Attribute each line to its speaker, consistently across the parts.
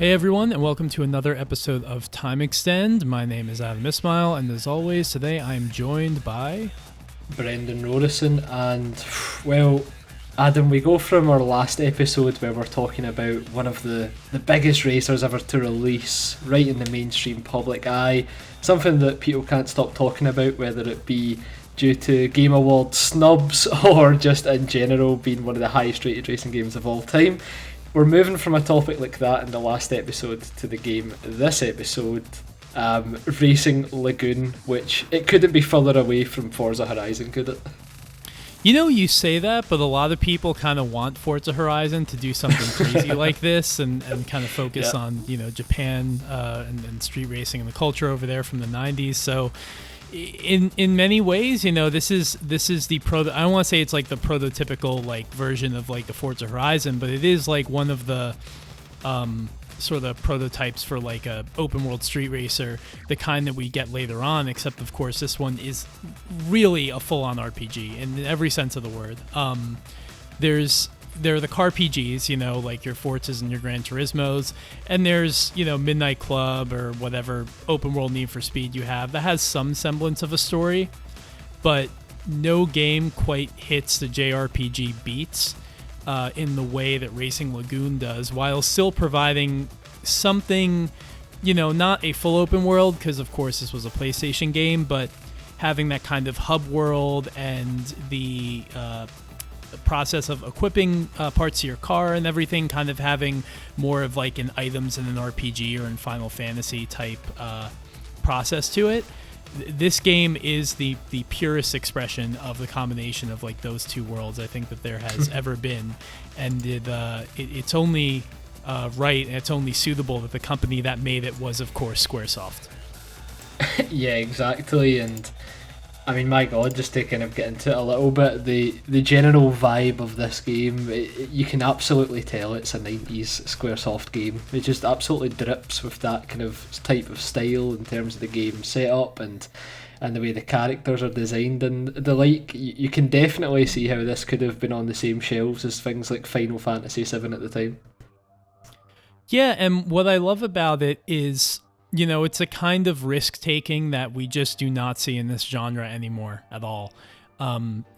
Speaker 1: Hey everyone, and welcome to another episode of Time Extend. My name is Adam Ismail, and as always, today I am joined by
Speaker 2: Brendan Rorison, and well, Adam, we go from our last episode where we're talking about one of the biggest racers ever to release, right in the mainstream public eye, something that people can't stop talking about, whether it be due to Game Awards snubs or just in general being one of the highest rated racing games of all time. We're moving from a topic like that in the last episode to the game this episode, Racing Lagoon, which it couldn't be further away from Forza Horizon, could it?
Speaker 1: You know, you say that, but a lot of people kind of want Forza Horizon to do something crazy like this and kind of focus on, Japan and street racing and the culture over there from the 90s. So in many ways, this is the I don't want to say it's like the prototypical like version of like the Forza Horizon, but it is like one of the sort of prototypes for like a open world street racer, the kind that we get later on, except of course this one is really a full-on RPG in every sense of the word. There are the car PGs, like your Forzas and your Gran Turismos, and there's, Midnight Club or whatever open world Need for Speed you have that has some semblance of a story, but no game quite hits the JRPG beats in the way that Racing Lagoon does, while still providing something, not a full open world, because of course this was a PlayStation game, but having that kind of hub world and the process of equipping parts of your car and everything, kind of having more of like an items in an RPG or in Final Fantasy type process to it. This game is the purest expression of the combination of like those two worlds I think that there has ever been, and it's only right and it's only suitable that the company that made it was of course Squaresoft.
Speaker 2: Yeah, exactly. And I mean, my God, just to kind of get into it a little bit, the general vibe of this game, you can absolutely tell it's a 90s Squaresoft game. It just absolutely drips with that kind of type of style in terms of the game setup and the way the characters are designed and the like. You can definitely see how this could have been on the same shelves as things like Final Fantasy VII at the time.
Speaker 1: Yeah, and what I love about it is, it's a kind of risk-taking that we just do not see in this genre anymore at all.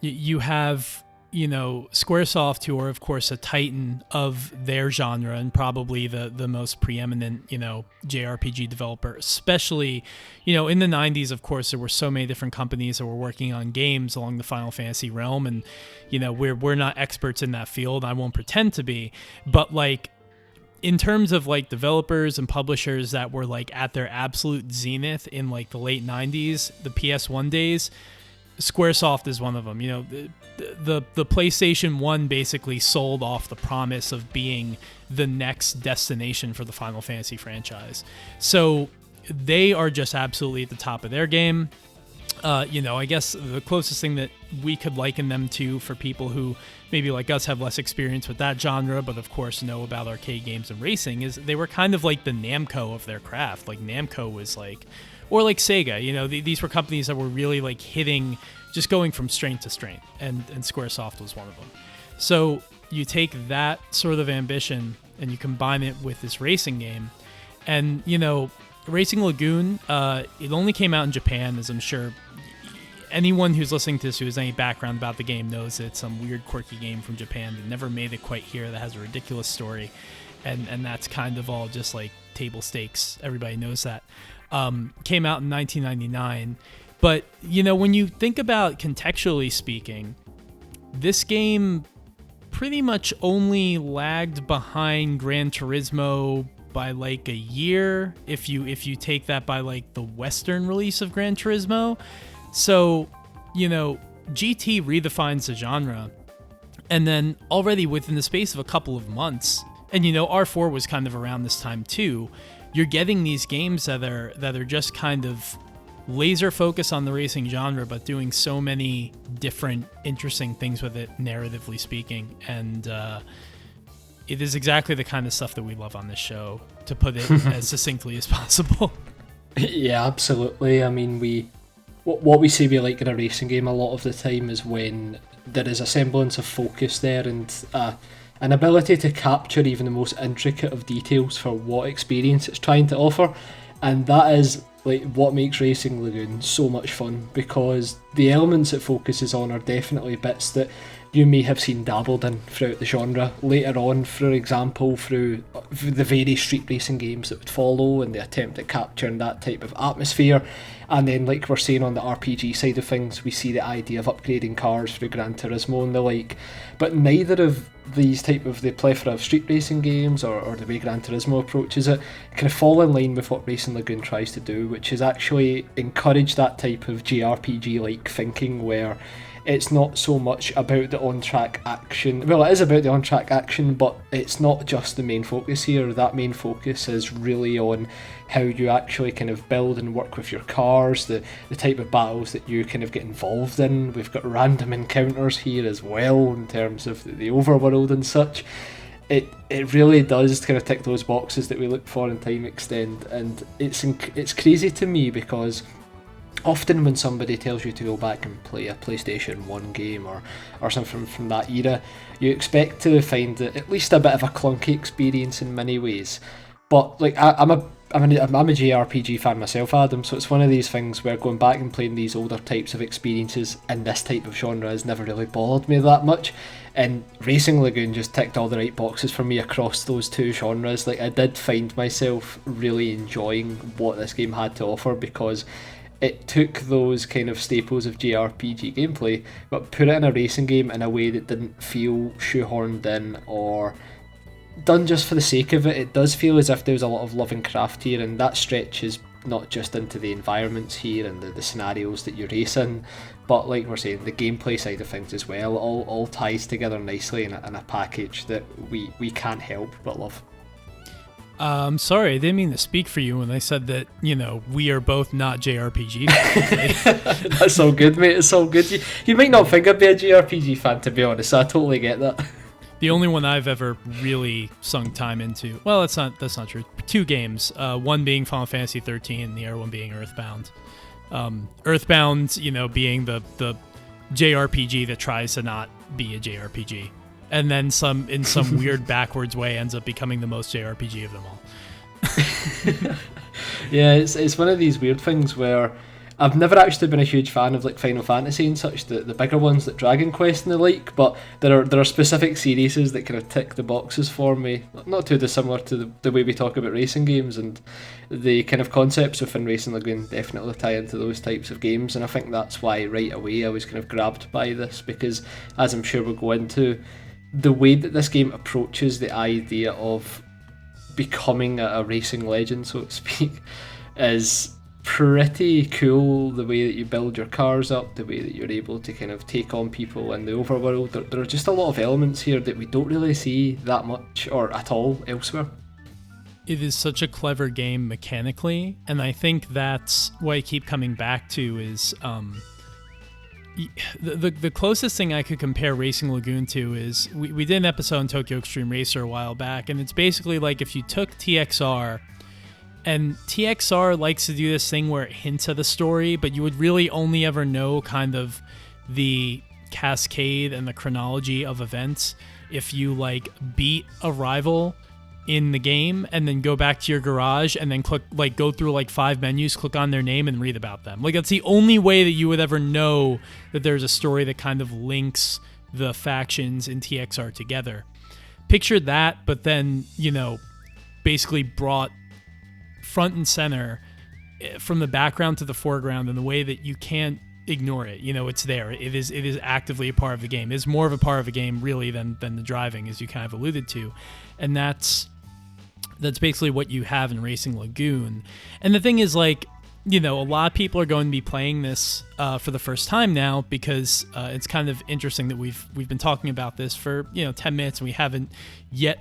Speaker 1: You have, Squaresoft, who are, of course, a titan of their genre and probably the most preeminent, JRPG developer, especially, in the 90s, of course, there were so many different companies that were working on games along the Final Fantasy realm, and, we're not experts in that field. I won't pretend to be, but, like, in terms of like developers and publishers that were like at their absolute zenith in like the late 90s, the PS1 days, Squaresoft is one of them. The PlayStation 1 basically sold off the promise of being the next destination for the Final Fantasy franchise. So they are just absolutely at the top of their game. I guess the closest thing that we could liken them to for people who maybe like us have less experience with that genre, but of course know about arcade games and racing, is they were kind of like the Namco of their craft. Like Namco was like, or like Sega, these were companies that were really like hitting, just going from strength to strength, and Squaresoft was one of them. So you take that sort of ambition and you combine it with this racing game, and Racing Lagoon, it only came out in Japan, as I'm sure anyone who's listening to this who has any background about the game knows it's some weird, quirky game from Japan that never made it quite here, that has a ridiculous story, and that's kind of all just like table stakes. Everybody knows that. Came out in 1999. But, when you think about contextually speaking, this game pretty much only lagged behind Gran Turismo by like a year, if you take that by like the Western release of Gran Turismo. So, GT redefines the genre, and then already within the space of a couple of months, and R4 was kind of around this time too, you're getting these games that are just kind of laser focused on the racing genre, but doing so many different interesting things with it, narratively speaking, and it is exactly the kind of stuff that we love on this show, to put it as succinctly as possible.
Speaker 2: Yeah, absolutely. I mean, what we say we like in a racing game a lot of the time is when there is a semblance of focus there and an ability to capture even the most intricate of details for what experience it's trying to offer. And that is like what makes Racing Lagoon so much fun, because the elements it focuses on are definitely bits that you may have seen dabbled in throughout the genre later on, for example, through the various street racing games that would follow and the attempt at capturing that type of atmosphere. And then, like we're saying on the RPG side of things, we see the idea of upgrading cars through Gran Turismo and the like. But neither of these type of the plethora of street racing games or the way Gran Turismo approaches it kind of fall in line with what Racing Lagoon tries to do, which is actually encourage that type of JRPG-like thinking where it's not so much about the on-track action. Well, it is about the on-track action, but it's not just the main focus here. That main focus is really on how you actually kind of build and work with your cars, the type of battles that you kind of get involved in. We've got random encounters here as well in terms of the overworld and such. It really does kind of tick those boxes that we look for in Time Extend, and it's crazy to me because often when somebody tells you to go back and play a PlayStation 1 game or something from that era, you expect to find it at least a bit of a clunky experience in many ways. But like I'm a JRPG fan myself, Adam, so it's one of these things where going back and playing these older types of experiences in this type of genre has never really bothered me that much. And Racing Lagoon just ticked all the right boxes for me across those two genres. Like, I did find myself really enjoying what this game had to offer, because it took those kind of staples of JRPG gameplay but put it in a racing game in a way that didn't feel shoehorned in or done just for the sake of it. It does feel as if there was a lot of love and craft here, and that stretches not just into the environments here and the scenarios that you race in, but like we're saying, the gameplay side of things as well all ties together nicely in a package that we can't help but love.
Speaker 1: Sorry, I didn't mean to speak for you when I said that, we are both not JRPG fans.
Speaker 2: That's all good, mate. It's all good. You might not think I'd be a JRPG fan, to be honest. I totally get that.
Speaker 1: The only one I've ever really sunk time into, well, that's not true. 2 games, one being Final Fantasy 13, the other one being Earthbound. Earthbound, being the JRPG that tries to not be a JRPG. And then in some weird backwards way ends up becoming the most JRPG of them all.
Speaker 2: Yeah, it's one of these weird things where I've never actually been a huge fan of like Final Fantasy and such, the bigger ones like Dragon Quest and the like, but there are specific series that kind of tick the boxes for me, not too dissimilar to the way we talk about racing games, and the kind of concepts within Racing Lagoon definitely tie into those types of games. And I think that's why right away I was kind of grabbed by this, because as I'm sure we'll go into, the way that this game approaches the idea of becoming a racing legend, so to speak, is pretty cool. The way that you build your cars up, the way that you're able to kind of take on people in the overworld, there are just a lot of elements here that we don't really see that much or at all elsewhere.
Speaker 1: It is such a clever game mechanically, and I think that's what I keep coming back to is the closest thing I could compare Racing Lagoon to is we did an episode on Tokyo Extreme Racer a while back, and it's basically like if you took TXR, and TXR likes to do this thing where it hints at the story, but you would really only ever know kind of the cascade and the chronology of events if you like beat a rival in the game and then go back to your garage and then go through like 5 menus, click on their name and read about them. Like, that's the only way that you would ever know that there's a story that kind of links the factions in TXR together. Picture that, but then, basically brought front and center from the background to the foreground in the way that you can't ignore it. It's there. It is actively a part of the game. It's more of a part of the game really than the driving, as you kind of alluded to. And that's basically what you have in Racing Lagoon. And the thing is, like, a lot of people are going to be playing this for the first time now, because it's kind of interesting that we've been talking about this for 10 minutes and we haven't yet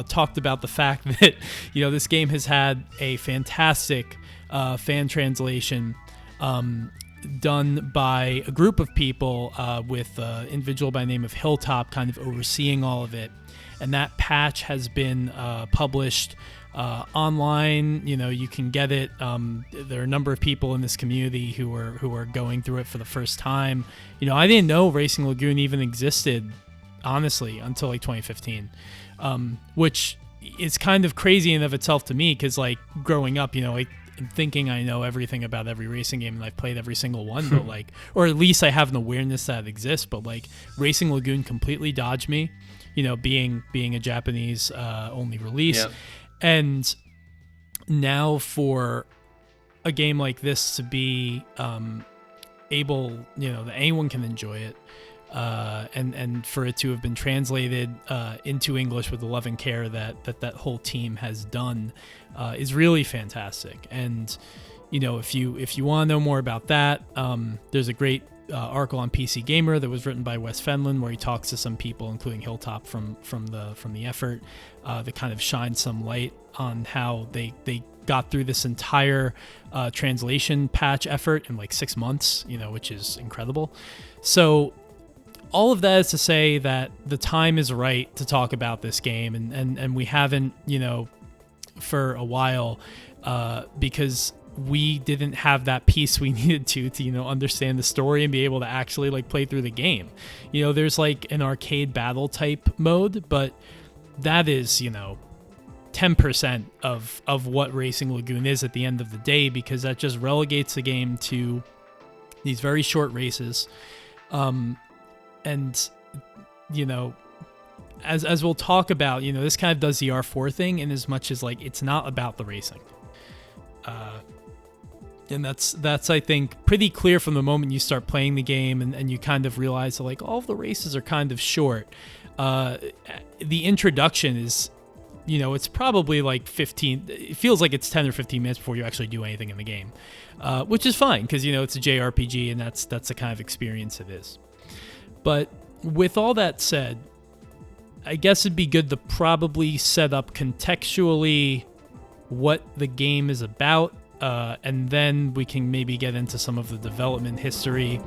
Speaker 1: talked about the fact that this game has had a fantastic fan translation done by a group of people with an individual by the name of Hilltop kind of overseeing all of it. And that patch has been published online. You can get it. There are a number of people in this community who are going through it for the first time. I didn't know Racing Lagoon even existed honestly, until like 2015, which is kind of crazy in of itself to me, because like growing up, like I'm thinking I know everything about every racing game and I've played every single one, but like, or at least I have an awareness that it exists, but like Racing Lagoon completely dodged me, being a Japanese only release.
Speaker 2: Yep.
Speaker 1: And now for a game like this to be able, that anyone can enjoy it, and for it to have been translated into English with the love and care that whole team has done, is really fantastic. And if you want to know more about that, there's a great article on PC Gamer that was written by Wes Fenlon, where he talks to some people, including Hilltop from the effort, that kind of shine some light on how they got through this entire translation patch effort in like 6 months, which is incredible. So all of that is to say that the time is right to talk about this game, and we haven't, for a while, because we didn't have that piece we needed to understand the story and be able to actually like play through the game. There's like an arcade battle type mode, but that is 10% of what Racing Lagoon is at the end of the day, because that just relegates the game to these very short races, and as we'll talk about, this kind of does the R4 thing in as much as like it's not about the racing, and that's I think pretty clear from the moment you start playing the game, and you kind of realize that like all of the races are kind of short. The introduction is, it's probably like 15, it feels like it's 10 or 15 minutes before you actually do anything in the game, which is fine, because it's a JRPG, and that's the kind of experience it is. But with all that said, I guess it'd be good to probably set up contextually what the game is about, and then we can maybe get into some of the development history.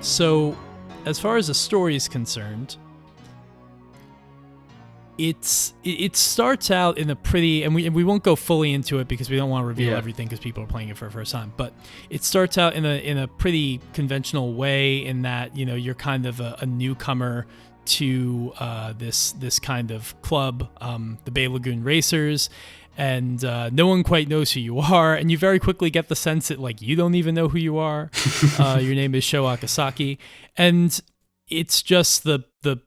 Speaker 1: So, as far as the story is concerned, it starts out in a pretty, and we won't go fully into it because we don't want to reveal everything, because people are playing it for the first time. But it starts out in a pretty conventional way, in that you're kind of a newcomer to this kind of club, the Bay Lagoon Racers. And no one quite knows who you are, and you very quickly get the sense that like you don't even know who you are. Your name is Sho Akasaki, and it's just the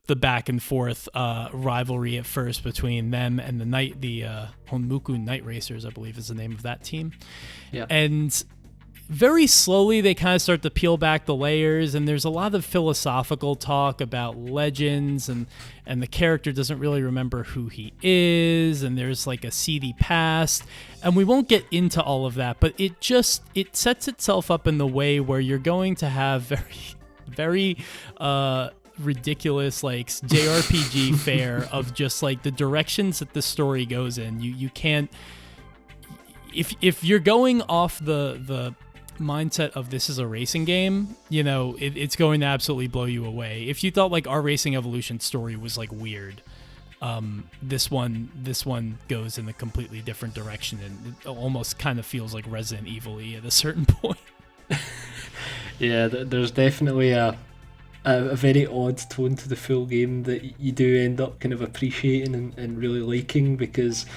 Speaker 1: back and forth rivalry at first between them and the Honmuku Night Racers, I believe is the name of that team.
Speaker 2: Yeah.
Speaker 1: And very slowly they kind of start to peel back the layers, and there's a lot of philosophical talk about legends, and the character doesn't really remember who he is, and there's like a seedy past, and we won't get into all of that, but it sets itself up in the way where you're going to have very ridiculous like JRPG fare of just like the directions that the story goes in. You can't, if you're going off the mindset of this is a racing game, it's going to absolutely blow you away. If you thought like our Racing Evolution story was like weird, this one goes in a completely different direction, and it almost kind of feels like Resident Evil-y at a certain point.
Speaker 2: Yeah, there's definitely a very odd tone to the full game that you do end up kind of appreciating and really liking, because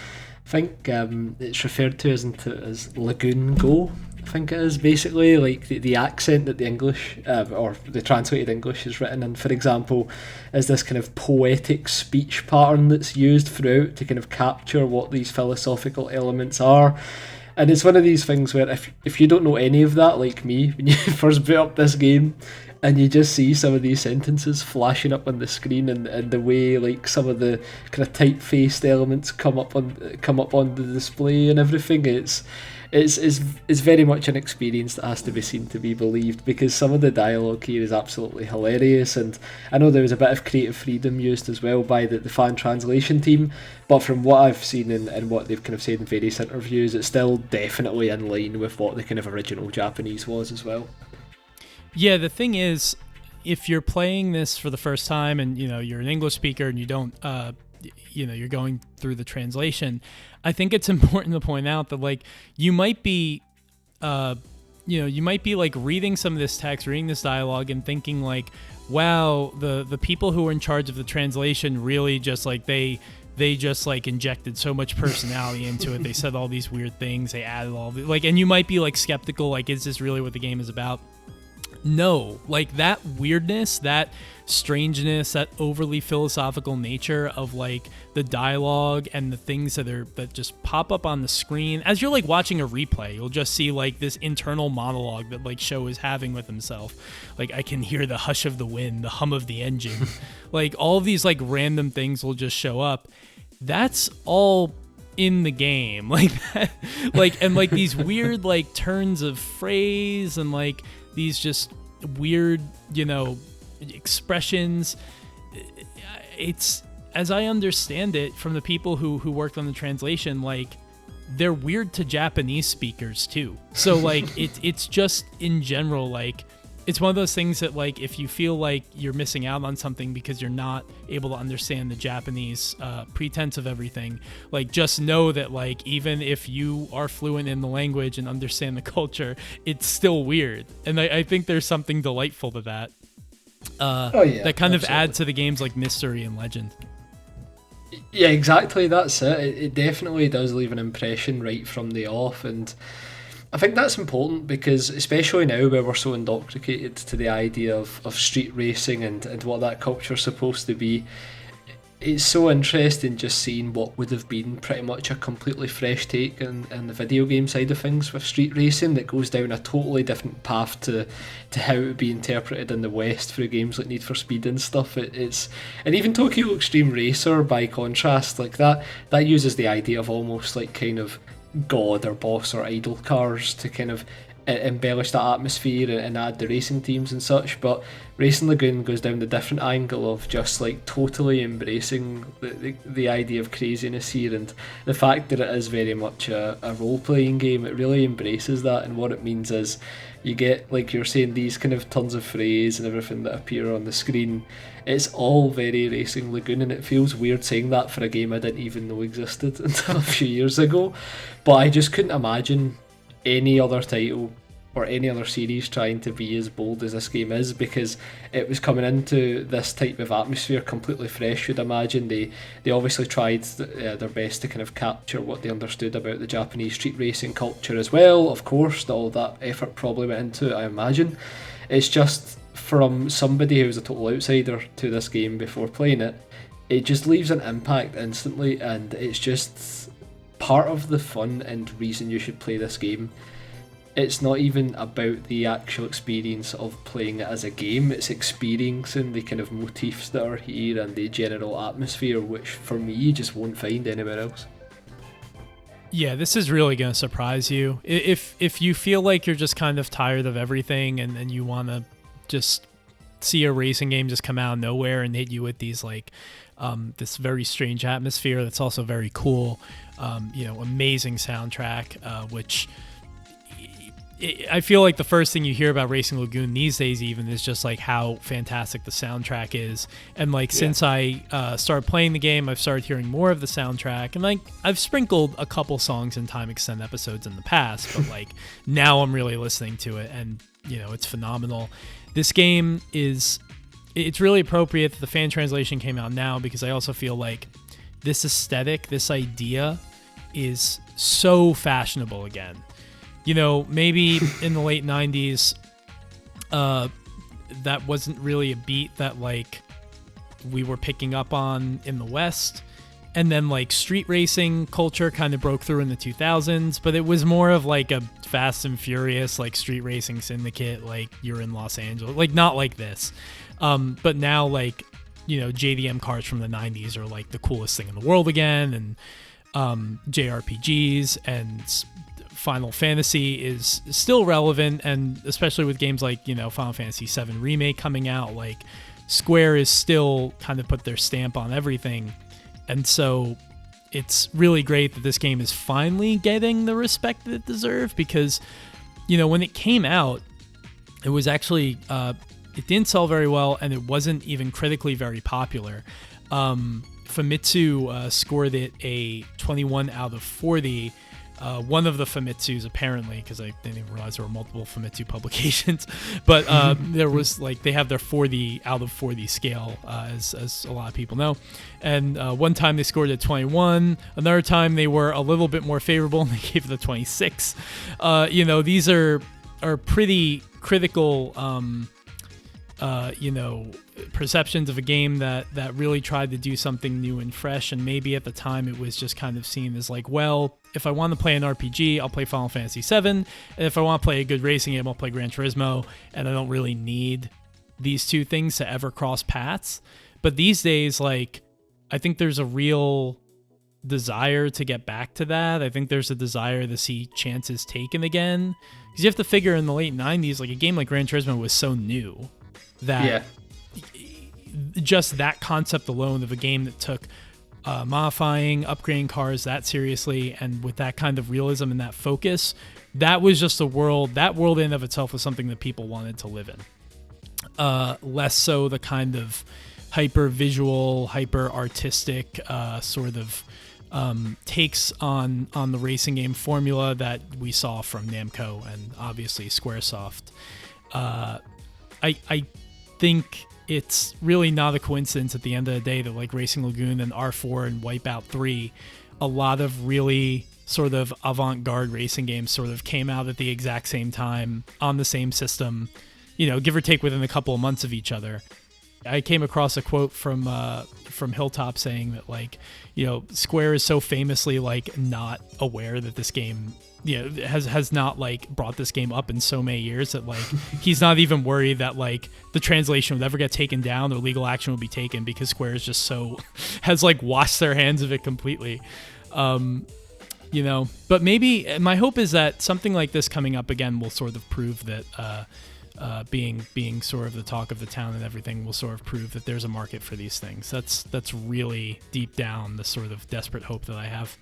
Speaker 2: I think it's referred to as Lagoon Go, I think it is, basically, like the accent that the English, or the translated English is written in, for example, is this kind of poetic speech pattern that's used throughout to kind of capture what these philosophical elements are. And it's one of these things where if you don't know any of that, like me, when you first boot up this game, and you just see some of these sentences flashing up on the screen, and the way like some of the kind of typefaced elements come up on the display and everything, it's very much an experience that has to be seen to be believed, because some of the dialogue here is absolutely hilarious, and I know there was a bit of creative freedom used as well by the fan translation team, but from what I've seen and what they've kind of said in various interviews, it's still definitely in line with what the kind of original Japanese was as well.
Speaker 1: Yeah, the thing is, if you're playing this for the first time and you're an English speaker and you don't you're going through the translation, I think it's important to point out that like you might be like reading some of this text, reading this dialogue, and thinking like, wow, the people who are in charge of the translation really just like they just like injected so much personality into it. They said all these weird things, they added all the, like, and you might be like skeptical, like, is this really what the game is about? No, like that weirdness, that strangeness, that overly philosophical nature of like the dialogue and the things that just pop up on the screen as you're like watching a replay. You'll just see like this internal monologue that like Sho is having with himself. Like, I can hear the hush of the wind, the hum of the engine. Like all of these like random things will just show up. That's all in the game. Like that, like, and like these weird like turns of phrase and like these just weird, expressions. It's, as I understand it from the people who worked on the translation, like they're weird to Japanese speakers too. So like it's just in general, like it's one of those things that like if you feel like you're missing out on something because you're not able to understand the Japanese pretense of everything, like just know that like even if you are fluent in the language and understand the culture, it's still weird. And I think there's something delightful to that. That kind of adds to the game's like mystery and legend.
Speaker 2: Yeah, exactly. That's it. It definitely does leave an impression right from the off, and I think that's important because, especially now where we're so indoctrinated to the idea of street racing and what that culture's supposed to be, it's so interesting just seeing what would have been pretty much a completely fresh take in the video game side of things with street racing that goes down a totally different path to how it would be interpreted in the West through games like Need for Speed and stuff. It's and even Tokyo Extreme Racer, by contrast, like that uses the idea of almost like kind of god or boss or idol cars to kind of embellish that atmosphere and add the racing teams and such, but Racing Lagoon goes down the different angle of just like totally embracing the idea of craziness here, and the fact that it is very much a role-playing game. It really embraces that, and what it means is you get, like you're saying, these kind of tons of phrase and everything that appear on the screen. It's all very Racing Lagoon, and it feels weird saying that for a game I didn't even know existed until a few years ago, but I just couldn't imagine any other title or any other series trying to be as bold as this game is, because it was coming into this type of atmosphere completely fresh. You'd imagine they obviously tried their best to kind of capture what they understood about the Japanese street racing culture as well. Of course, all that effort probably went into it, I imagine. It's just, from somebody who's a total outsider to this game before playing it, it just leaves an impact instantly, and it's just part of the fun and reason you should play this game. It's not even about the actual experience of playing it as a game, it's experiencing the kind of motifs that are here and the general atmosphere, which for me you just won't find anywhere else.
Speaker 1: Yeah, this is really going to surprise you. If you feel like you're just kind of tired of everything and you want to just see a racing game just come out of nowhere and hit you with these like this very strange atmosphere that's also very cool, amazing soundtrack, which I feel like the first thing you hear about Racing Lagoon these days even is just like how fantastic the soundtrack is. And like since I started playing the game, I've started hearing more of the soundtrack, and like I've sprinkled a couple songs in Time Extend episodes in the past, but like now I'm really listening to it, and it's phenomenal. This game it's really appropriate that the fan translation came out now, because I also feel like this aesthetic, this idea is so fashionable again. maybe in the late 90s, that wasn't really a beat that like we were picking up on in the West. And then like street racing culture kind of broke through in the 2000s, but it was more of like a Fast and Furious, like street racing syndicate, like you're in Los Angeles, like not like this. But now like, JDM cars from the 90s are like the coolest thing in the world again. And JRPGs and Final Fantasy is still relevant. And especially with games like, Final Fantasy VII Remake coming out, like Square is still kind of put their stamp on everything. And so it's really great that this game is finally getting the respect that it deserved, because, when it came out, it was actually, it didn't sell very well, and it wasn't even critically very popular. Famitsu scored it a 21 out of 40. One of the Famitsus, apparently, because I didn't even realize there were multiple Famitsu publications, but there was like, they have their 40 out of 40 scale, as a lot of people know. And one time they scored a 21, another time they were a little bit more favorable and they gave it a 26. These are pretty critical, perceptions of a game that really tried to do something new and fresh. And maybe at the time it was just kind of seen as like, well, if I want to play an RPG, I'll play Final Fantasy VII. And if I want to play a good racing game, I'll play Gran Turismo. And I don't really need these two things to ever cross paths. But these days, like, I think there's a real desire to get back to that. I think there's a desire to see chances taken again. Because you have to figure in the late 90s, like a game like Gran Turismo was so new that just that concept alone of a game that took modifying, upgrading cars that seriously, and with that kind of realism and that focus, that was just a world, that world in of itself was something that people wanted to live in. Less so the kind of hyper visual, hyper artistic sort of takes on the racing game formula that we saw from Namco and obviously Squaresoft. I think it's really not a coincidence at the end of the day that like Racing Lagoon and R4 and Wipeout 3, a lot of really sort of avant-garde racing games sort of came out at the exact same time on the same system, give or take within a couple of months of each other. I came across a quote from Hilltop saying that like, Square is so famously like not aware that this game, has not like brought this game up in so many years that like he's not even worried that like the translation would ever get taken down or legal action will be taken, because Square is just so has like washed their hands of it completely. But maybe my hope is that something like this coming up again will sort of prove that being sort of the talk of the town and everything will sort of prove that there's a market for these things. That's really deep down the sort of desperate hope that I have.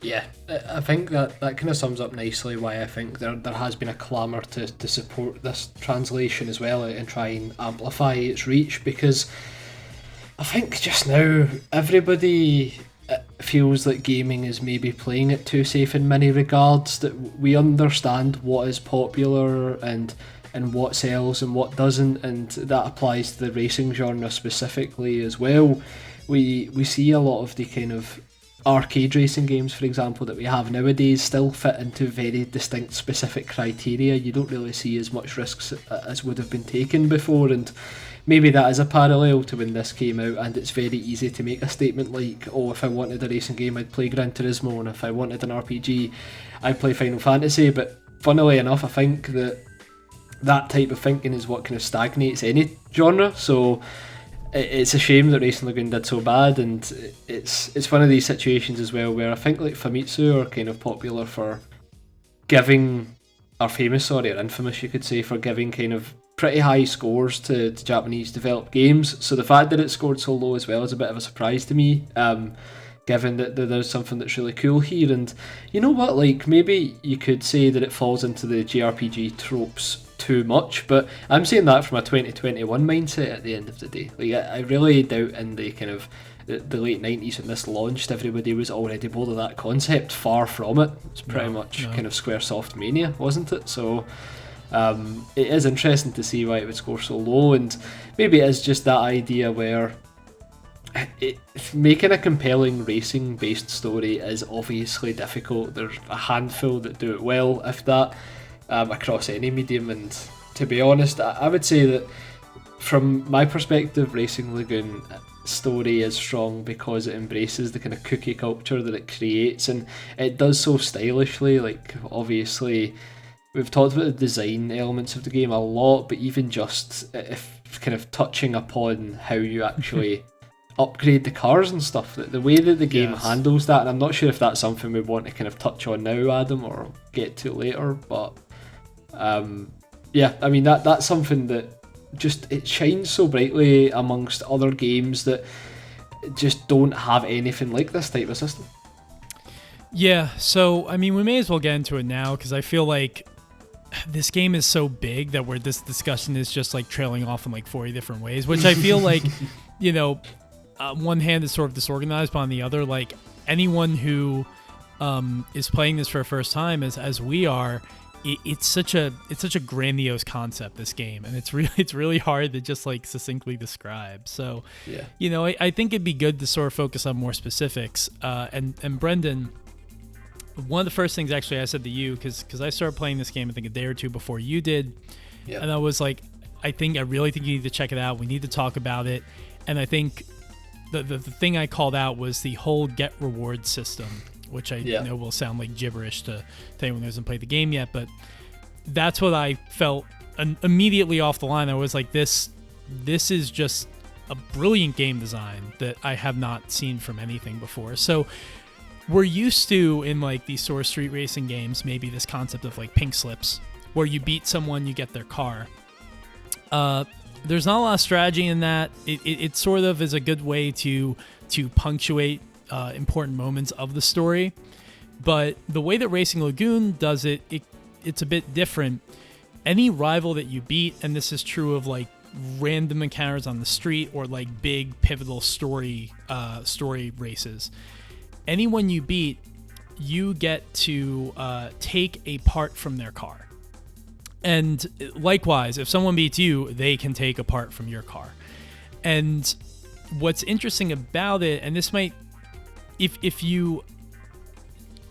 Speaker 2: Yeah, I think that kind of sums up nicely why I think there has been a clamour to support this translation as well and try and amplify its reach, because I think just now everybody feels like gaming is maybe playing it too safe in many regards, that we understand what is popular and what sells and what doesn't, and that applies to the racing genre specifically as well. We see a lot of the kind of arcade racing games, for example, that we have nowadays still fit into very distinct specific criteria. You don't really see as much risks as would have been taken before, and maybe that is a parallel to when this came out, and it's very easy to make a statement like, oh, if I wanted a racing game I'd play Gran Turismo, and if I wanted an RPG I'd play Final Fantasy. But funnily enough, I think that type of thinking is what kind of stagnates any genre. So it's a shame that Racing Lagoon did so bad, and it's one of these situations as well where I think like Famitsu are kind of popular for giving, or famous, or infamous you could say, for giving kind of pretty high scores to Japanese developed games. So the fact that it scored so low as well is a bit of a surprise to me, given that there's something that's really cool here. And you know what, like maybe you could say that it falls into the JRPG tropes too much, but I'm saying that from a 2021 mindset at the end of the day. Like I really doubt in the kind of the late 90s when this launched everybody was already bored of that concept. Far from it. It's pretty much kind of Squaresoft mania, wasn't it? So it is interesting to see why it would score so low, and maybe it is just that idea where making a compelling racing-based story is obviously difficult. There's a handful that do it well, if that, across any medium. And to be honest, I would say that from my perspective, Racing Lagoon story is strong because it embraces the kind of cookie culture that it creates, and it does so stylishly. Like, obviously, we've talked about the design elements of the game a lot, but even just if kind of touching upon how you actually upgrade the cars and stuff, the way that the game handles that, and I'm not sure if that's something we want to kind of touch on now, Adam, or get to later, but yeah, I mean, that's something that just, it shines so brightly amongst other games that just don't have anything like this type of system.
Speaker 1: Yeah, so I mean, we may as well get into it now, because I feel like this game is so big that where this discussion is just like trailing off in like 40 different ways, which I feel like, you know, on one hand is sort of disorganized, but on the other, like, anyone who is playing this for the first time, as we are, it's such a grandiose concept, this game, and it's really hard to just like succinctly describe. So, yeah, you know, I think it'd be good to sort of focus on more specifics. And Brendan, one of the first things actually I said to you, because I started playing this game I think a day or two before you did, and I was like, I really think you need to check it out. We need to talk about it. And I think the thing I called out was the whole get reward system, which I know will sound like gibberish to anyone who hasn't played the game yet, but that's what I felt immediately off the line. I was like, this is just a brilliant game design that I have not seen from anything before. So we're used to, in like these sort of street racing games, maybe this concept of like pink slips, where you beat someone, you get their car. There's not a lot of strategy in that. It sort of is a good way to punctuate important moments of the story, but the way that Racing Lagoon does it's a bit different. Any rival that you beat, and this is true of like random encounters on the street or like big pivotal story races, anyone you beat, you get to take a part from their car. And likewise, if someone beats you, they can take a part from your car. And what's interesting about it, and this might, if you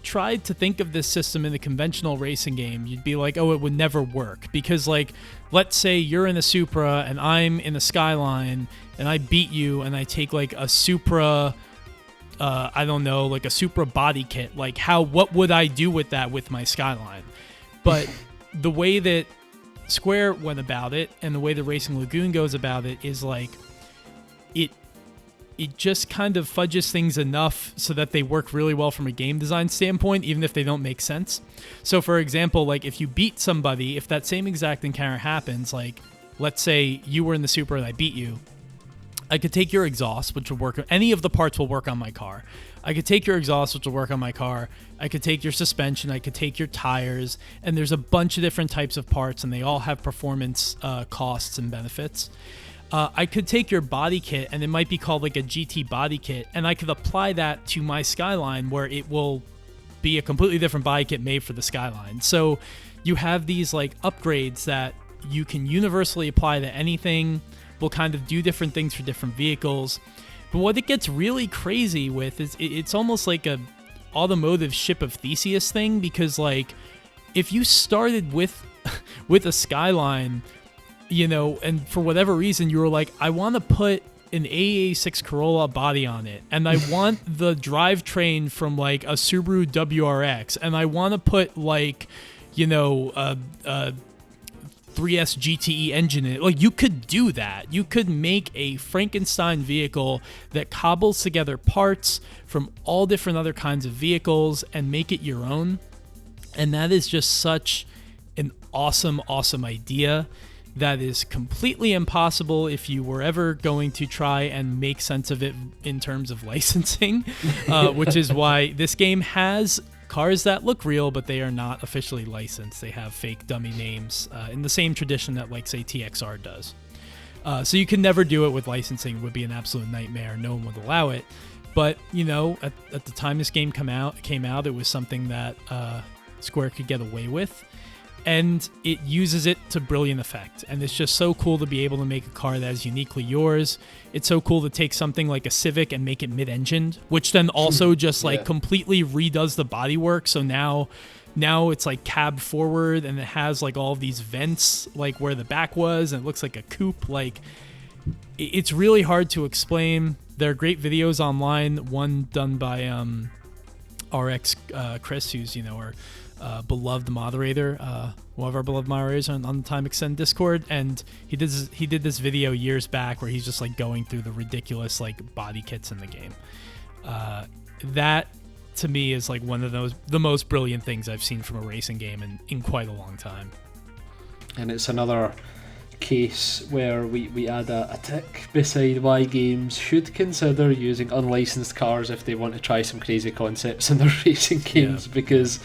Speaker 1: tried to think of this system in a conventional racing game, you'd be like, oh, it would never work. Because, like, let's say you're in a Supra and I'm in a Skyline, and I beat you and I take like a Supra, I don't know, like a Supra body kit. Like, what would I do with that with my Skyline? But the way that Square went about it, and the way the Racing Lagoon goes about it, is like it just kind of fudges things enough so that they work really well from a game design standpoint, even if they don't make sense. So, for example, like if you beat somebody, if that same exact encounter happens, like let's say you were in the Supra and I beat you, I could take your exhaust, which will work. Any of the parts will work on my car. I could take your exhaust, which will work on my car. I could take your suspension. I could take your tires. And there's a bunch of different types of parts, and they all have performance costs and benefits. I could take your body kit, and it might be called like a GT body kit, and I could apply that to my Skyline, where it will be a completely different body kit made for the Skyline. So you have these like upgrades that you can universally apply to anything, will kind of do different things for different vehicles. But what it gets really crazy with is it's almost like a automotive Ship of Theseus thing, because like if you started with a Skyline, you know, and for whatever reason you were like, I want to put an AA6 Corolla body on it, and I want the drivetrain from like a Subaru WRX, and I want to put like, you know, a 3S GTE engine in it. Like, you could do that. You could make a Frankenstein vehicle that cobbles together parts from all different other kinds of vehicles and make it your own. And that is just such an awesome, awesome idea that is completely impossible if you were ever going to try and make sense of it in terms of licensing, which is why this game has cars that look real, but they are not officially licensed. They have fake dummy names in the same tradition that, like, say, TXR does. So you can never do it with licensing. It would be an absolute nightmare. No one would allow it. But, you know, at the time this game came out, it was something that Square could get away with. and it uses it to brilliant effect. And it's just so cool to be able to make a car that is uniquely yours. It's so cool to take something like a Civic and make it mid-engined, which then also just like completely redoes the bodywork. So now it's like cab forward, and it has like all of these vents like where the back was, and it looks like a coupe. Like, it's really hard to explain. There are great videos online, one done by RX Chris, who's, our beloved moderator, one of our beloved moderators on the Time Extend Discord, and he did this video years back where he's just like going through the ridiculous like body kits in the game. That to me is like one of the most brilliant things I've seen from a racing game in quite a long time. And
Speaker 2: it's another case where we add a tick beside why games should consider using unlicensed cars if they want to try some crazy concepts in their racing games, because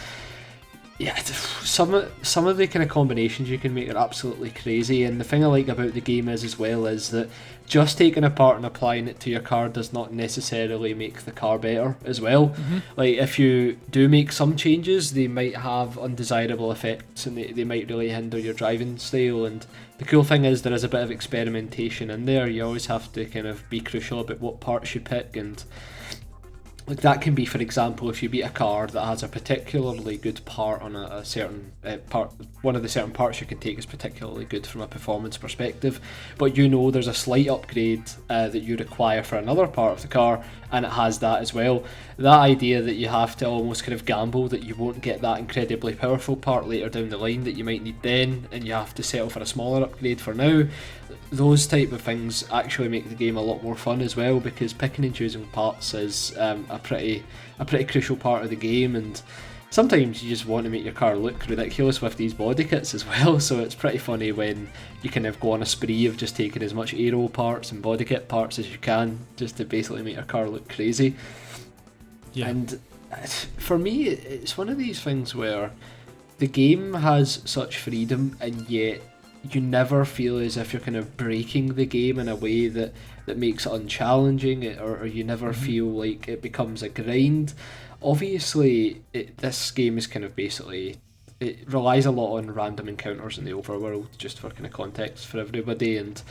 Speaker 2: some of the kind of combinations you can make are absolutely crazy. And the thing I like about the game is that just taking a part and applying it to your car does not necessarily make the car better as well. Like, if you do make some changes, they might have undesirable effects, and they might really hinder your driving style. And the cool thing is there is a bit of experimentation in there. You always have to kind of be crucial about what parts you pick, and like that can be, for example, if you beat a car that has a particularly good part on a certain part, one of the certain parts you can take is particularly good from a performance perspective, but there's a slight upgrade that you require for another part of the car, and it has that as well. That idea that you have to almost kind of gamble that you won't get that incredibly powerful part later down the line that you might need then, and you have to settle for a smaller upgrade for now. Those type of things actually make the game a lot more fun as well, because picking and choosing parts is a pretty crucial part of the game, and sometimes you just want to make your car look ridiculous with these body kits as well. So it's pretty funny when you kind of go on a spree of just taking as much aero parts and body kit parts as you can just to basically make your car look crazy. And for me, it's one of these things where the game has such freedom, and yet you never feel as if you're kind of breaking the game in a way that makes it unchallenging, or you never feel like it becomes a grind. Obviously, this game is kind of it relies a lot on random encounters in the overworld, just for kind of context for everybody, and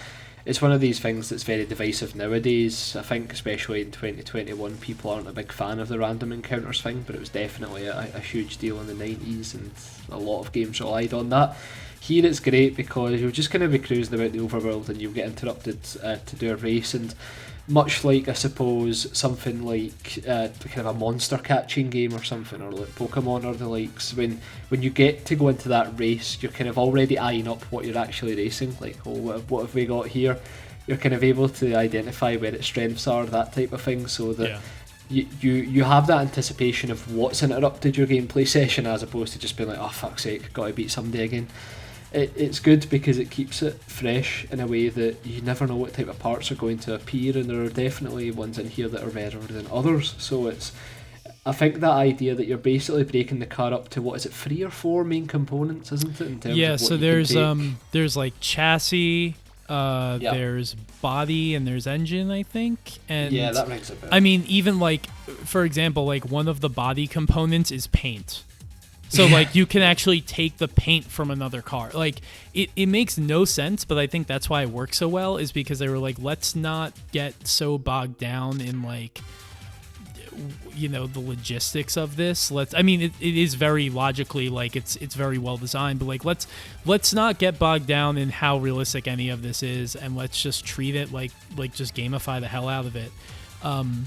Speaker 2: it's one of these things that's very divisive nowadays. I think especially in 2021 people aren't a big fan of the random encounters thing, but it was definitely a huge deal in the 90s, and a lot of games relied on that. Here it's great because you'll just kind of be cruising about the overworld and you'll get interrupted to do a race, and much like, I suppose, something like kind of a monster catching game or something, or like Pokemon or the likes, when you get to go into that race, you're kind of already eyeing up what you're actually racing, like, what have we got here? You're kind of able to identify where its strengths are, that type of thing, so that you have that anticipation of what's interrupted your gameplay session, as opposed to just being like, oh fuck's sake, gotta beat somebody again. It's good because it keeps it fresh in a way that you never know what type of parts are going to appear, and there are definitely ones in here that are rarer than others. So I think that idea that you're basically breaking the car up to, what is it, 3 or 4 main components, isn't it? In terms of what
Speaker 1: so there's like chassis, there's body, and there's engine, I think. And
Speaker 2: yeah, that rings a bell.
Speaker 1: I mean, even like, for example, like one of the body components is paint. So, like, you can actually take the paint from another car. Like, it makes no sense, but I think that's why it works so well, is because they were like, let's not get so bogged down in, like, the logistics of this. It is very logically, like, it's very well designed, but, like, let's not get bogged down in how realistic any of this is, and let's just treat it like just gamify the hell out of it. And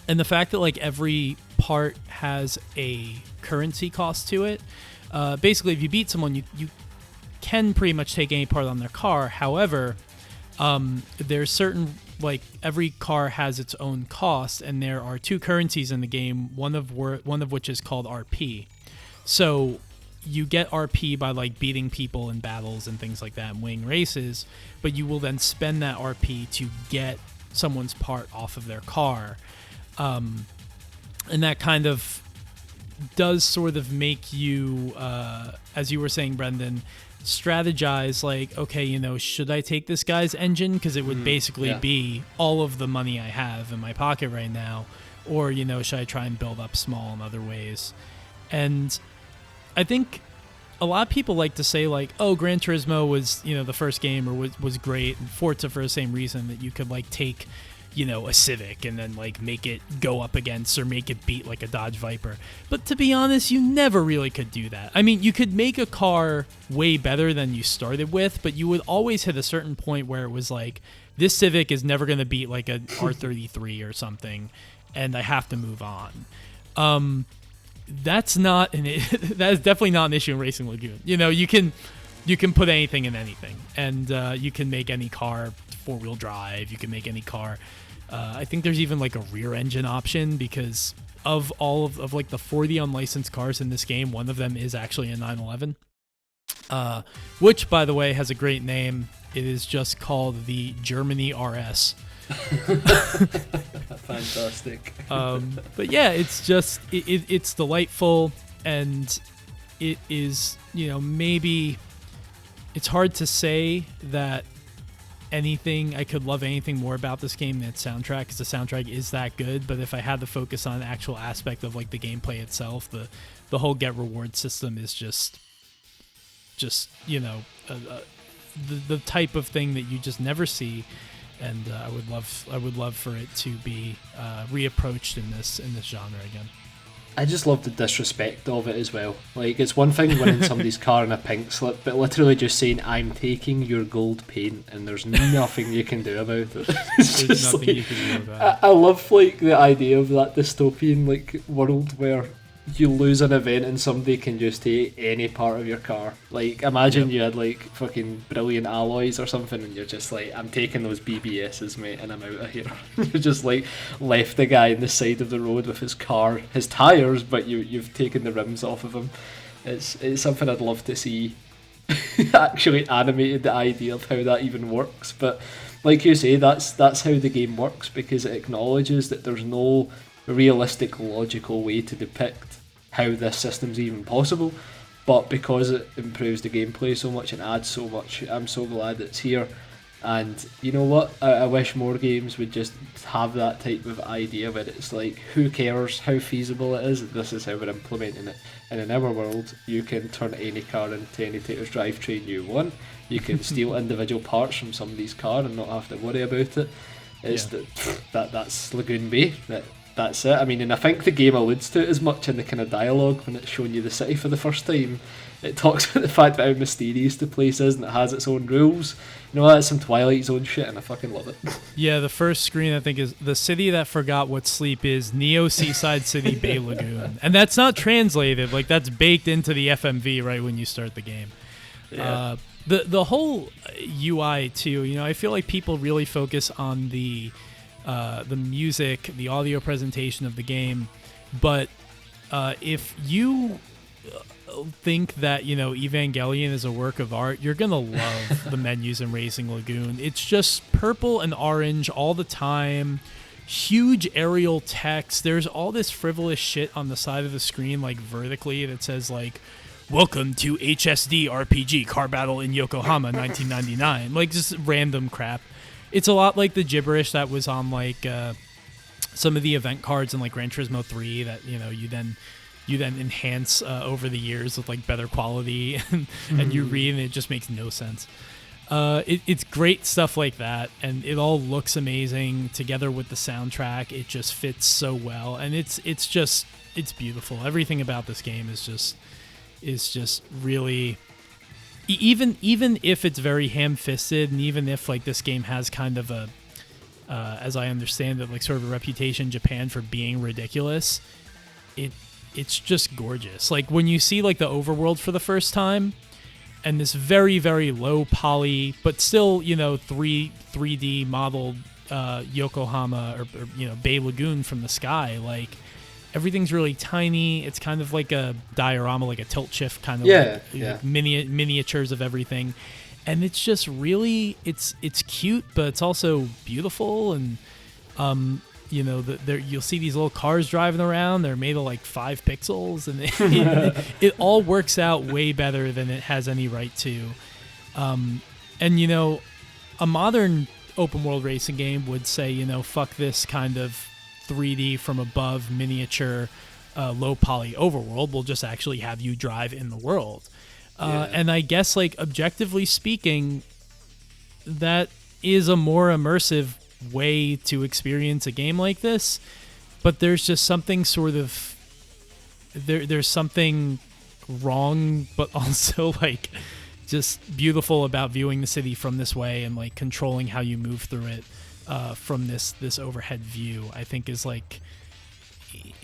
Speaker 1: the fact that, like, every part has a currency cost to it. Basically, if you beat someone, you can pretty much take any part on their car. However, there's certain, like, every car has its own cost, and there are 2 currencies in the game, one of which is called RP. So you get RP by, like, beating people in battles and things like that and winning races, but you will then spend that RP to get someone's part off of their car. And that kind of does sort of make you, as you were saying, Brendan, strategize, like, okay, should I take this guy's engine? Because it would basically be all of the money I have in my pocket right now. Or, should I try and build up small in other ways? And I think a lot of people like to say like, oh, Gran Turismo was, the first game or was great, and Forza for the same reason that you could like take, a Civic and then like make it go up against or make it beat like a Dodge Viper. But to be honest, you never really could do that. I mean, you could make a car way better than you started with, but you would always hit a certain point where it was like, this Civic is never going to beat like a R33 or something, and I have to move on. That's not that is definitely not an issue in Racing Lagoon. You can put anything in anything, and you can make any car 4-wheel drive. You can make any car. I think there's even like a rear engine option, because of all of like the 40 unlicensed cars in this game, one of them is actually a 911, which by the way has a great name. It is just called the Germany RS.
Speaker 2: Fantastic.
Speaker 1: But yeah, it's just it's delightful, and it is, maybe it's hard to say that I could love anything more about this game than its soundtrack, because the soundtrack is that good. But if I had to focus on the actual aspect of like the gameplay itself, the whole get reward system is just the type of thing that you just never see. And I would love for it to be reapproached in this genre again.
Speaker 2: I just love the disrespect of it as well. Like, it's one thing winning somebody's car in a pink slip, but literally just saying, I'm taking your gold paint, and there's nothing you can do about it.
Speaker 1: There's nothing you can do about it.
Speaker 2: I love like the idea of that dystopian like world where you lose an event and somebody can just take any part of your car. Like, imagine you had like fucking brilliant alloys or something, and you're just like, I'm taking those BBSs, mate, and I'm out of here. You just like left the guy on the side of the road with his car, his tires, but you've taken the rims off of him. It's something I'd love to see actually animated, the idea of how that even works. But like you say, that's how the game works, because it acknowledges that there's no realistic, logical way to depict how this system's even possible, but because it improves the gameplay so much and adds so much, I'm so glad it's here. And you know what, I wish more games would just have that type of idea where it's like, who cares how feasible it is, this is how we're implementing it. And in our world, you can turn any car into any type of drivetrain you want. You can steal individual parts from somebody's car and not have to worry about it. It's that's Lagoon Bay. That's it. I mean, and I think the game alludes to it as much in the kind of dialogue when it's showing you the city for the first time. It talks about the fact that how mysterious the place is and it has its own rules. You know, that's some Twilight Zone shit, and I fucking love it.
Speaker 1: Yeah, the first screen I think is the city that forgot what sleep is, Neo Seaside City Bay Lagoon, and that's not translated. Like, that's baked into the FMV right when you start the game.
Speaker 2: Yeah.
Speaker 1: The whole UI too. I feel like people really focus on the music, the audio presentation of the game, but if you think that Evangelion is a work of art, you're gonna love the menus in Racing Lagoon. It's just purple and orange all the time, huge aerial text. There's all this frivolous shit on the side of the screen, like vertically, that says like, welcome to HSD RPG Car Battle in Yokohama 1999, like just random crap. It's a lot like the gibberish that was on like some of the event cards in like Gran Turismo 3 that you then enhance over the years with like better quality, and you read and it just makes no sense. It's great stuff like that, and it all looks amazing together with the soundtrack. It just fits so well, and it's beautiful. Everything about this game is just really. Even if it's very ham-fisted, and even if like this game has kind of a, as I understand it, like sort of a reputation in Japan for being ridiculous, it's just gorgeous. Like when you see like the overworld for the first time, and this very, very low poly, but still 3D modeled Yokohama or Bay Lagoon from the sky, like. Everything's really tiny. It's kind of like a diorama, like a tilt shift kind of like miniatures of everything. And it's just really, it's cute, but it's also beautiful. And, you'll see these little cars driving around. They're made of like 5 pixels, and it all works out way better than it has any right to. A modern open world racing game would say, fuck this kind of 3D from above miniature low poly overworld. We'll just actually have you drive in the world. And I guess, like, objectively speaking, that is a more immersive way to experience a game like this. But there's just something sort of... There's something wrong, but also, like, just beautiful about viewing the city from this way and, like, controlling how you move through it from this overhead view. I think is, like...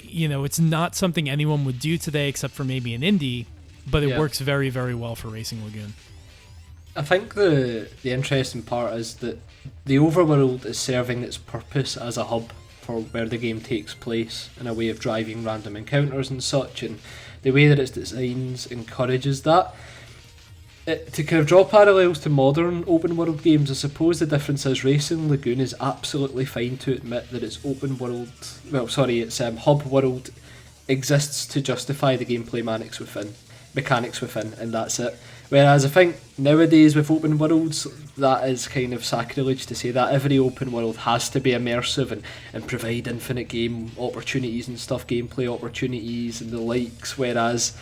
Speaker 1: it's not something anyone would do today except for maybe an indie, but it works very, very well for Racing Lagoon.
Speaker 2: I think the interesting part is that the overworld is serving its purpose as a hub for where the game takes place, in a way of driving random encounters and such, and the way that its designs encourages that. To kind of draw parallels to modern open world games, I suppose the difference is Racing Lagoon is absolutely fine to admit that its its hub world exists to justify the gameplay mechanics within, and that's it. Whereas I think nowadays with open worlds, that is kind of sacrilege to say that. Every open world has to be immersive and provide infinite game opportunities and stuff, gameplay opportunities and the likes, whereas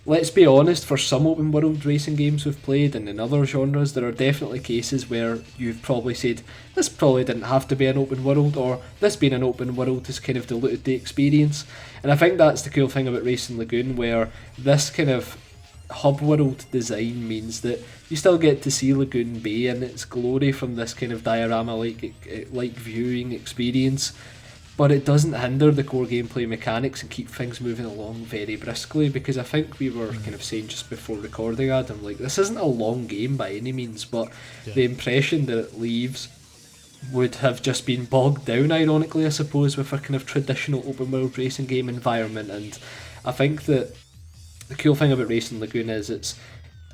Speaker 2: let's be honest, for some open world racing games we've played and in other genres, there are definitely cases where you've probably said, this probably didn't have to be an open world, or this being an open world has kind of diluted the experience. And I think that's the cool thing about Racing Lagoon, where this kind of hub world design means that you still get to see Lagoon Bay in its glory from this kind of diorama like viewing experience, but it doesn't hinder the core gameplay mechanics and keep things moving along very briskly, because I think we were kind of saying just before recording, Adam, like, this isn't a long game by any means, but the impression that it leaves would have just been bogged down, ironically, I suppose, with a kind of traditional open world racing game environment. And I think that the cool thing about Racing Lagoon is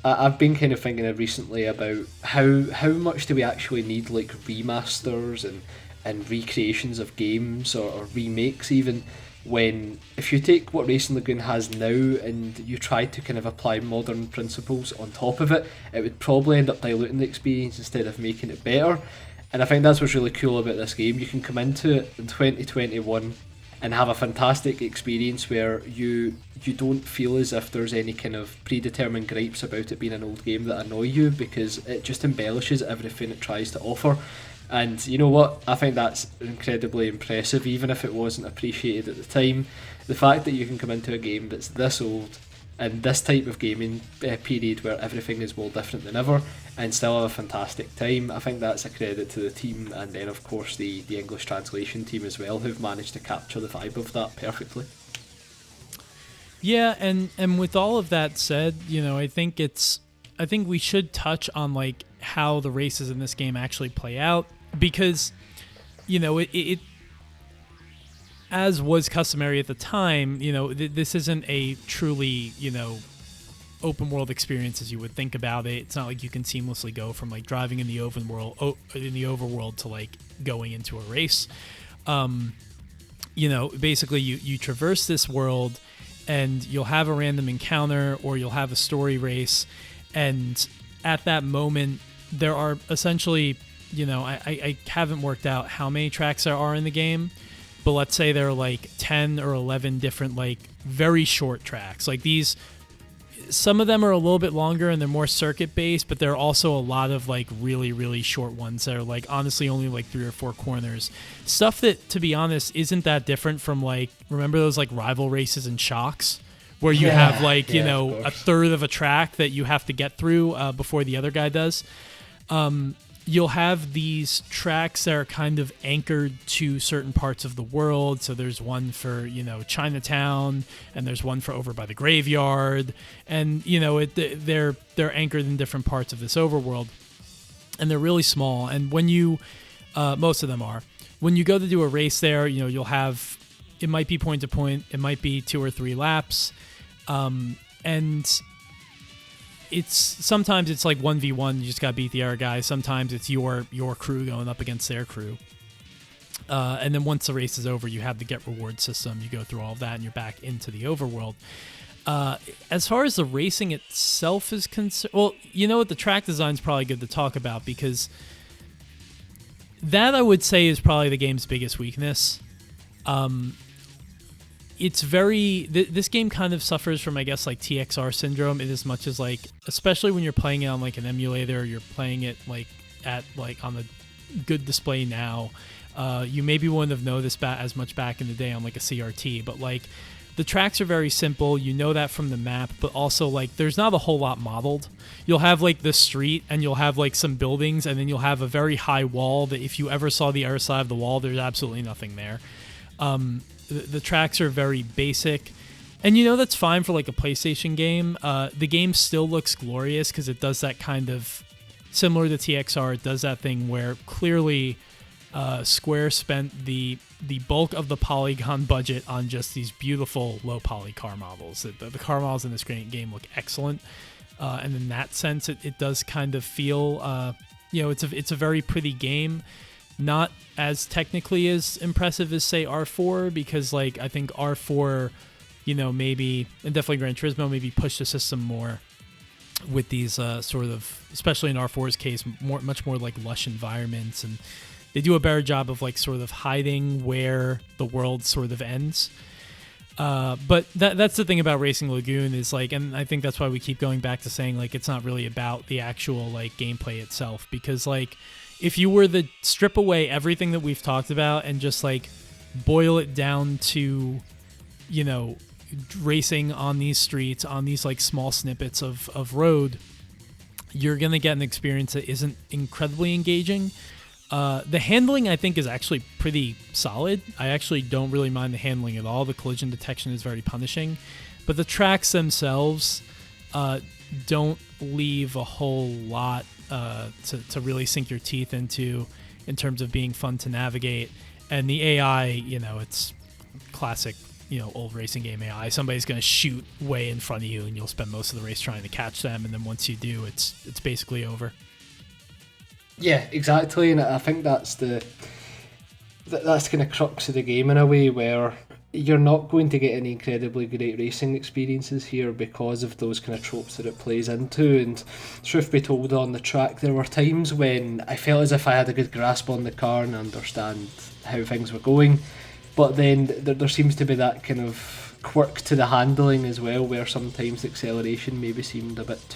Speaker 2: I've been kind of thinking recently about how much do we actually need, like, remasters and recreations of games or remakes even, when if you take what Racing Lagoon has now and you try to kind of apply modern principles on top of it, it would probably end up diluting the experience instead of making it better. And I think that's what's really cool about this game. You can come into it in 2021 and have a fantastic experience where you don't feel as if there's any kind of predetermined gripes about it being an old game that annoy you, because it just embellishes everything it tries to offer. And you know what? I think that's incredibly impressive, even if it wasn't appreciated at the time. The fact that you can come into a game that's this old and this type of gaming period where everything is more different than ever and still have a fantastic time, I think that's a credit to the team, and then of course the English translation team as well, who've managed to capture the vibe of that perfectly.
Speaker 1: Yeah, and with all of that said, I think we should touch on, like, how the races in this game actually play out, because it as was customary at the time, this isn't a truly, open world experience as you would think about it. It's not like you can seamlessly go from, like, driving in the overworld to, like, going into a race. Basically you traverse this world and you'll have a random encounter or you'll have a story race, and at that moment there are essentially, I haven't worked out how many tracks there are in the game, but let's say there are like 10 or 11 different, like, very short tracks. Like, these, some of them are a little bit longer and they're more circuit based, but there are also a lot of, like, really, really short ones that are, like, honestly only like 3 or 4 corners. Stuff that, to be honest, isn't that different from, like, remember those, like, rival races and shocks where you have, like, a third of a track that you have to get through before the other guy does. You'll have these tracks that are kind of anchored to certain parts of the world. So there's one for, Chinatown, and there's one for over by the graveyard, and they're anchored in different parts of this overworld, and they're really small. And when you, most of them are, when you go to do a race there, you'll have, it might be point to point, it might be 2 or 3 laps, and sometimes it's like 1v1, you just gotta beat the other guy. Sometimes it's your crew going up against their crew. And then once the race is over, you have the get reward system. You go through all of that and you're back into the overworld. As far as the racing itself is concerned, well, what, the track design is probably good to talk about, because that, I would say, is probably the game's biggest weakness. it's very this game kind of suffers from, I guess, like TXR syndrome, in as much as like, especially when you're playing it on like an emulator, you're playing it like at like on a good display now. You maybe wouldn't have noticed as much back in the day on like a CRT, but like the tracks are very simple. You know that from the map, but also like there's not a whole lot modeled. You'll have like the street and you'll have like some buildings, and then you'll have a very high wall that if you ever saw the other side of the wall, there's absolutely nothing there. The tracks are very basic, and you know that's fine for like a PlayStation game. The game still looks glorious because it does that kind of, similar to TXR, it does that thing where clearly Square spent the bulk of the polygon budget on just these beautiful low poly car models. The car models in this great game look excellent, and in that sense, it does kind of feel, it's a very pretty game. Not as technically as impressive as say R4, because like I think R4, maybe, and definitely Gran Turismo, maybe push the system more with these sort of, especially in R4's case, much more like lush environments, and they do a better job of like sort of hiding where the world sort of ends. But that's the thing about Racing Lagoon is like, and I think that's why we keep going back to saying like it's not really about the actual like gameplay itself, because like if you were to strip away everything that we've talked about and just like boil it down to, racing on these streets, on these like small snippets of road, you're going to get an experience that isn't incredibly engaging. The handling, I think, is actually pretty solid. I actually don't really mind the handling at all. The collision detection is very punishing. But the tracks themselves don't leave a whole lot to really sink your teeth into in terms of being fun to navigate. And the AI, it's classic, old racing game AI. Somebody's going to shoot way in front of you and you'll spend most of the race trying to catch them. And then once you do, it's basically over.
Speaker 2: Yeah, exactly, and I think that's the kind of crux of the game in a way, where you're not going to get any incredibly great racing experiences here because of those kind of tropes that it plays into. And truth be told, on the track there were times when I felt as if I had a good grasp on the car and understand how things were going, but then there seems to be that kind of quirk to the handling as well, where sometimes the acceleration maybe seemed a bit,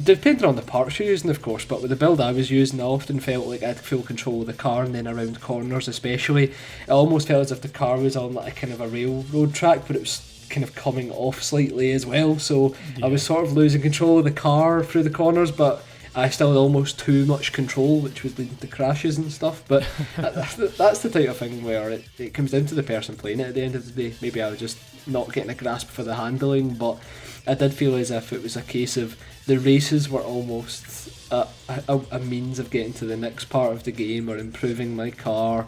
Speaker 2: depending on the parts you're using, of course, but with the build I was using, I often felt like I had full control of the car, and then around corners especially, it almost felt as if the car was on like a kind of a railroad track, but it was kind of coming off slightly as well, so yeah. I was sort of losing control of the car through the corners, but I still had almost too much control, which was leading to crashes and stuff. But that's the type of thing where it comes down to the person playing it at the end of the day. Maybe I was just not getting a grasp for the handling, but I did feel as if it was a case of the races were almost a means of getting to the next part of the game or improving my car.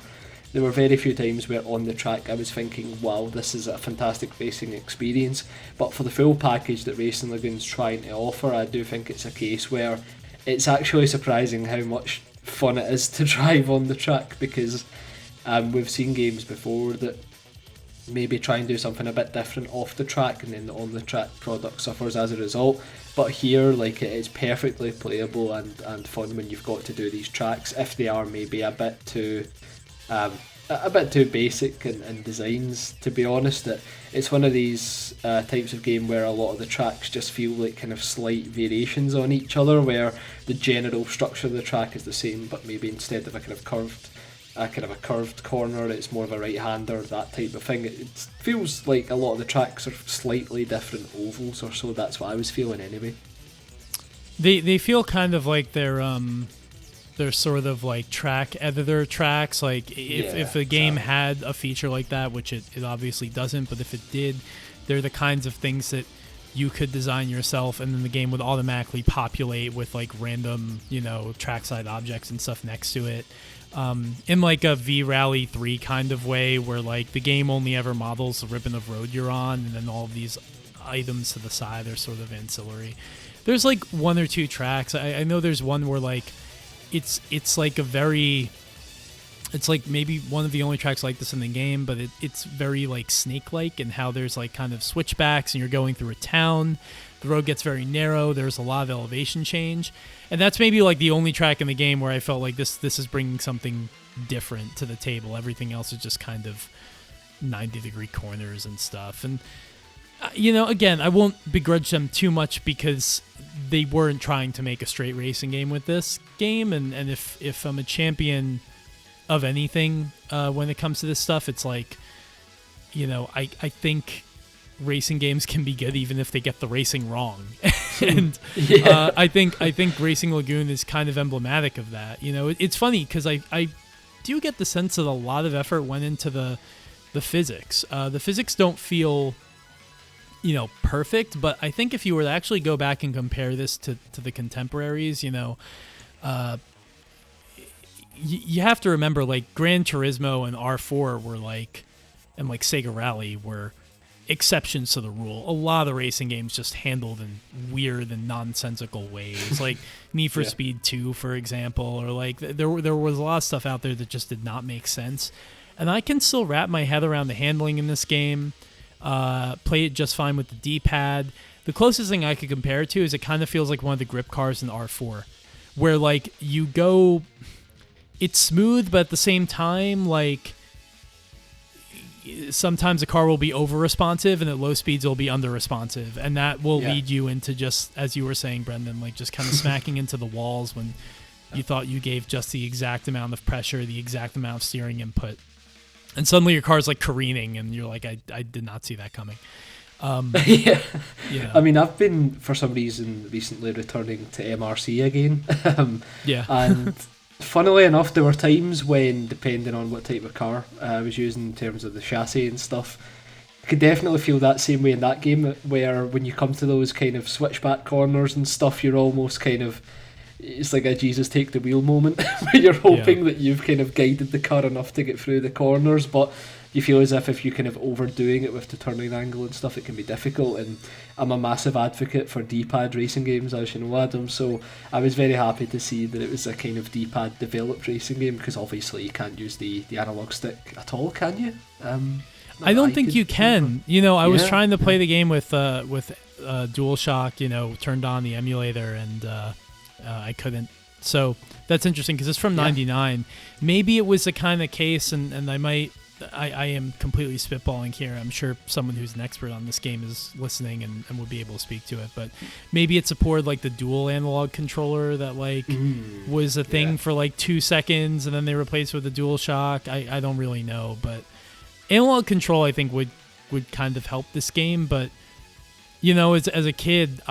Speaker 2: There were very few times where on the track I was thinking, wow, this is a fantastic racing experience. But for the full package that Racing Lagoon's trying to offer, I do think it's a case where it's actually surprising how much fun it is to drive on the track, because we've seen games before that maybe try and do something a bit different off the track, and then the on the track product suffers as a result. But here, like, it is perfectly playable and fun when you've got to do these tracks, if they are maybe a bit too basic in designs, to be honest. That it's one of these types of game where a lot of the tracks just feel like kind of slight variations on each other, where the general structure of the track is the same, but maybe instead of a kind of curved corner, it's more of a right-hander, that type of thing. It feels like a lot of the tracks are slightly different ovals or so. That's what I was feeling anyway.
Speaker 1: They feel kind of like they're sort of like track editor tracks. Like if the game had a feature like that, which it obviously doesn't, but if it did, they're the kinds of things that you could design yourself, and then the game would automatically populate with like random, trackside objects and stuff next to it. In like a V-Rally 3 kind of way, where like the game only ever models the ribbon of road you're on, and then all of these items to the side are sort of ancillary. There's like one or two tracks. I know there's one where like it's like it's like maybe one of the only tracks like this in the game, but it's very like snake-like, and how there's like kind of switchbacks and you're going through a town. The road gets very narrow. There's a lot of elevation change. And that's maybe like the only track in the game where I felt like this is bringing something different to the table. Everything else is just kind of 90-degree corners and stuff. And again, I won't begrudge them too much because they weren't trying to make a straight racing game with this game. And if I'm a champion of anything when it comes to this stuff, it's like, I think racing games can be good even if they get the racing wrong. And I think Racing Lagoon is kind of emblematic of that. It's funny because I do get the sense that a lot of effort went into the physics. The physics don't feel perfect, but I think if you were to actually go back and compare this to the contemporaries, you have to remember, like, Gran Turismo and R4 were like, and like Sega Rally were exceptions to the rule. A lot of racing games just handled in weird and nonsensical ways, like Need for Speed 2, for example, or like there was a lot of stuff out there that just did not make sense. And I can still wrap my head around the handling in this game. Play it just fine with the D-pad. The closest thing I could compare it to is it kind of feels like one of the grip cars in R4, where like you go, it's smooth, but at the same time, like sometimes the car will be over responsive and at low speeds it'll be under responsive, and that will lead you into, just as you were saying, Brendan, like just kind of smacking into the walls when you thought you gave just the exact amount of pressure, the exact amount of steering input. And suddenly your car's like careening, and you're like, I did not see that coming.
Speaker 2: Yeah. I mean, I've been, for some reason, recently returning to MRC again. And funnily enough, there were times when, depending on what type of car I was using in terms of the chassis and stuff, I could definitely feel that same way in that game, where when you come to those kind of switchback corners and stuff, you're almost kind of, it's like a Jesus take the wheel moment where you're hoping that you've kind of guided the car enough to get through the corners, but you feel as if you're kind of overdoing it with the turning angle and stuff, it can be difficult. And I'm a massive advocate for D-pad racing games, as you know, Adam, so I was very happy to see that it was a kind of D-pad developed racing game, because obviously you can't use the analog stick at all, can you?
Speaker 1: I don't think you can. I was trying to play the game with DualShock, turned on the emulator, and I couldn't. So that's interesting because it's from 99. Maybe it was the kind of case, and I am completely spitballing here. I'm sure someone who's an expert on this game is listening and would be able to speak to it. But maybe it supported like the dual analog controller that was a thing for like 2 seconds, and then they replaced it with the DualShock. I don't really know, but analog control I think would kind of help this game. But as a kid,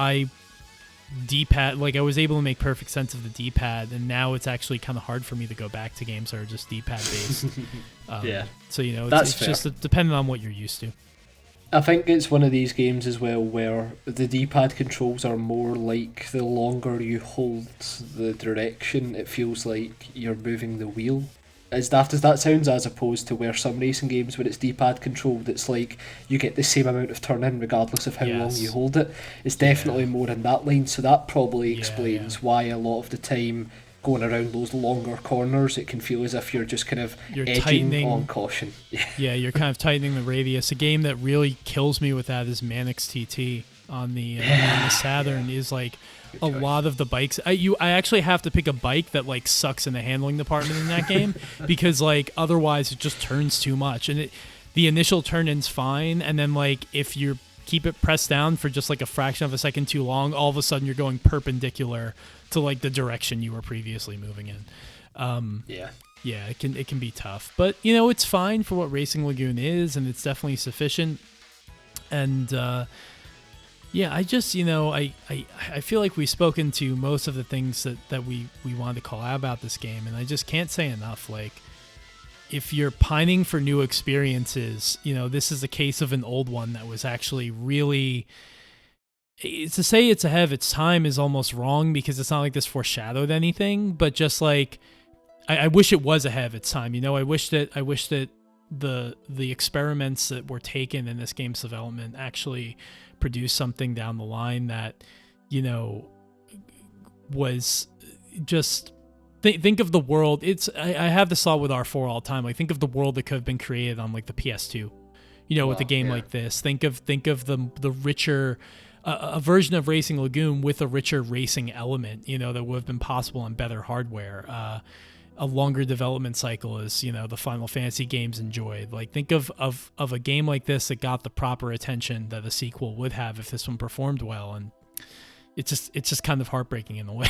Speaker 1: D-pad, like I was able to make perfect sense of the D-pad, and now it's actually kind of hard for me to go back to games that are just D-pad based. So it's just depending on what you're used to.
Speaker 2: I think it's one of these games as well where the D-pad controls are more like the longer you hold the direction, it feels like you're moving the wheel. As daft as that sounds, as opposed to where some racing games where it's D-pad controlled, it's like you get the same amount of turn-in regardless of how long you hold it. It's definitely more in that line, so that probably explains why a lot of the time going around those longer corners, it can feel as if you're just kind of edging on caution. You're kind
Speaker 1: of tightening the radius. A game that really kills me with that is Manix TT on the Saturn. Is like a lot of the bikes. I actually have to pick a bike that like sucks in the handling department in that game because like otherwise it just turns too much, and the initial turn-in's fine, and then like if you keep it pressed down for just like a fraction of a second too long, all of a sudden you're going perpendicular to like the direction you were previously moving in. It can be tough, but it's fine for what Racing Lagoon is, and it's definitely sufficient. And I just, I feel like we've spoken to most of the things that we wanted to call out about this game, and I just can't say enough. Like, if you're pining for new experiences, this is a case of an old one that was actually really... To say it's ahead of its time is almost wrong because it's not like this foreshadowed anything, but just like, I wish it was ahead of its time. I wish that the experiments that were taken in this game's development actually produce something down the line that was just think of the world. I have this thought with R4 all the time. Like, think of the world that could have been created on like the PS2 with a game like this. Think of the richer a version of Racing Lagoon with a richer racing element that would have been possible on better hardware. a longer development cycle as, you know, the Final Fantasy games enjoyed. Like, think of a game like this that got the proper attention that a sequel would have if this one performed well, and it's just kind of heartbreaking in a way.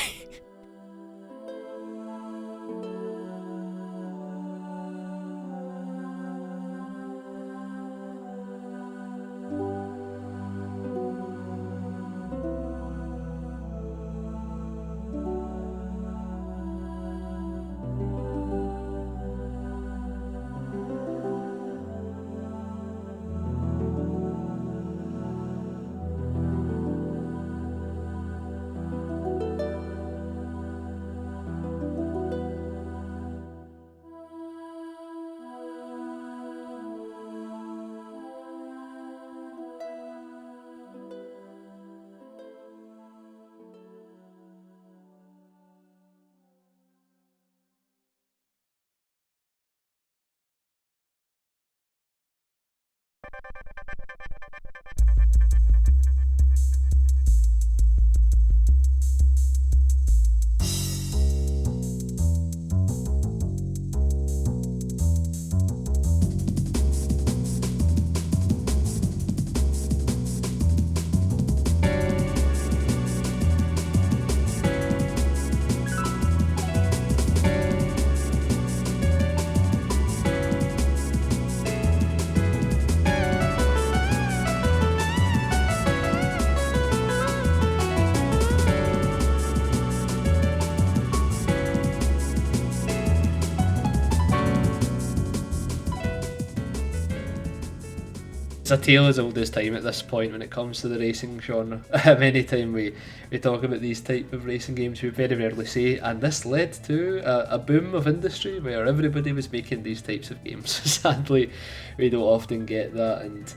Speaker 2: It's a tale as old as time at this point when it comes to the racing genre. Anytime we talk about these type of racing games, we very rarely say, and this led to a boom of industry where everybody was making these types of games. Sadly, we don't often get that. And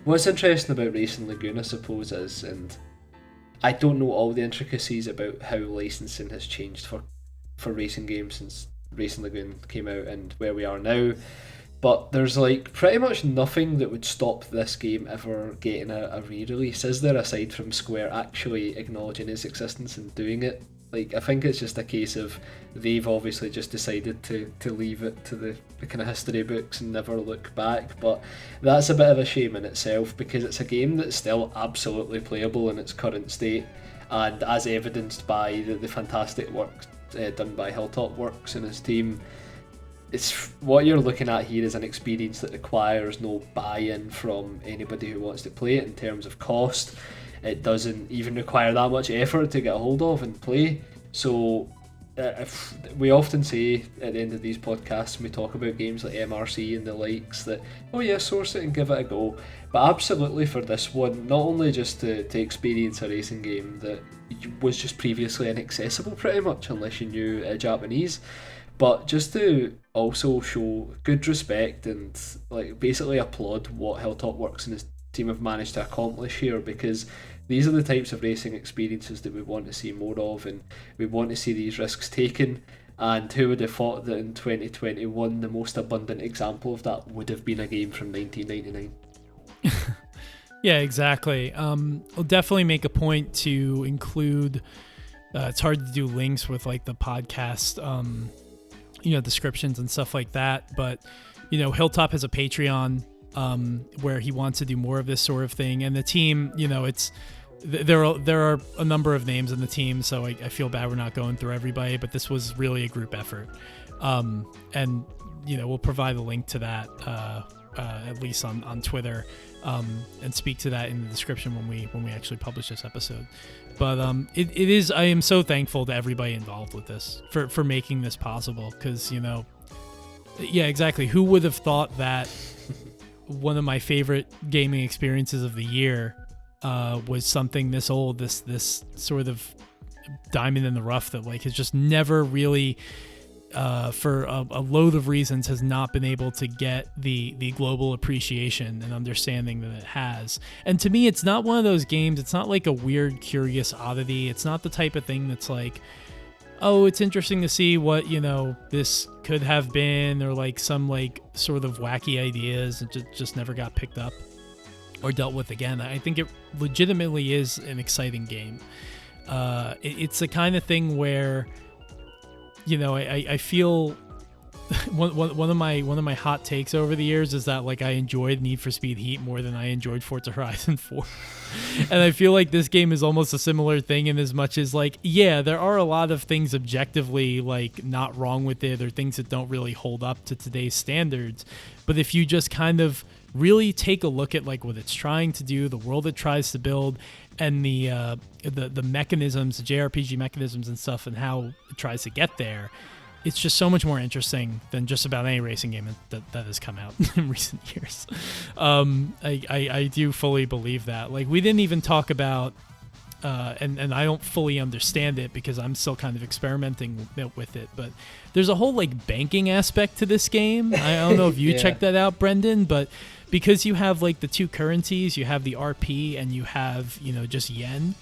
Speaker 2: what's interesting about Racing Lagoon, I suppose, is, and I don't know all the intricacies about how licensing has changed for racing games since Racing Lagoon came out and where we are now. But there's like pretty much nothing that would stop this game ever getting a re-release, is there, aside from Square actually acknowledging its existence and doing it? Like, I think it's just a case of they've obviously just decided to leave it to the kind of history books and never look back, but that's a bit of a shame in itself because it's a game that's still absolutely playable in its current state, and as evidenced by the fantastic work done by Hilltop Works and his team. It's what you're looking at here is an experience that requires no buy-in from anybody who wants to play it in terms of cost. It doesn't even require that much effort to get a hold of and play. So if we often say at the end of these podcasts when we talk about games like MRC and the likes that, oh yeah, source it and give it a go. But absolutely for this one, not only just to experience a racing game that was just previously inaccessible pretty much unless you knew Japanese, but just to also show good respect and like basically applaud what Hilltop Works and his team have managed to accomplish here, because these are the types of racing experiences that we want to see more of, and we want to see these risks taken. And who would have thought that in 2021 the most abundant example of that would have been a game from 1999?
Speaker 1: Yeah, exactly. I'll definitely make a point to include it's hard to do links with like the podcast descriptions and stuff like that, but Hilltop has a Patreon where he wants to do more of this sort of thing, and the team, there are a number of names in the team, so I feel bad we're not going through everybody, but this was really a group effort, and we'll provide a link to that at least on Twitter, and speak to that in the description when we actually publish this episode. But it is, I am so thankful to everybody involved with this for making this possible, because yeah, exactly, who would have thought that one of my favorite gaming experiences of the year was something this old, this sort of diamond in the rough that like has just never really for a load of reasons has not been able to get the global appreciation and understanding that it has. And to me, it's not one of those games, it's not like a weird curious oddity, it's not the type of thing that's like, oh, it's interesting to see what this could have been, or like some like sort of wacky ideas that just never got picked up or dealt with again. I think it legitimately is an exciting game. It's the kind of thing where I feel one of my hot takes over the years is that like I enjoyed Need for Speed Heat more than I enjoyed Forza Horizon 4. And I feel like this game is almost a similar thing in as much as like, yeah, there are a lot of things objectively like not wrong with it or things that don't really hold up to today's standards. But if you just kind of really take a look at like what it's trying to do, the world it tries to build, and the mechanisms, the JRPG mechanisms and stuff, and how it tries to get there, it's just so much more interesting than just about any racing game that has come out in recent years. I do fully believe that. Like, we didn't even talk about, and I don't fully understand it because I'm still kind of experimenting with it, but there's a whole like banking aspect to this game. I don't know if you checked that out, Brendan, but because you have like the two currencies, you have the RP and you have, just yen,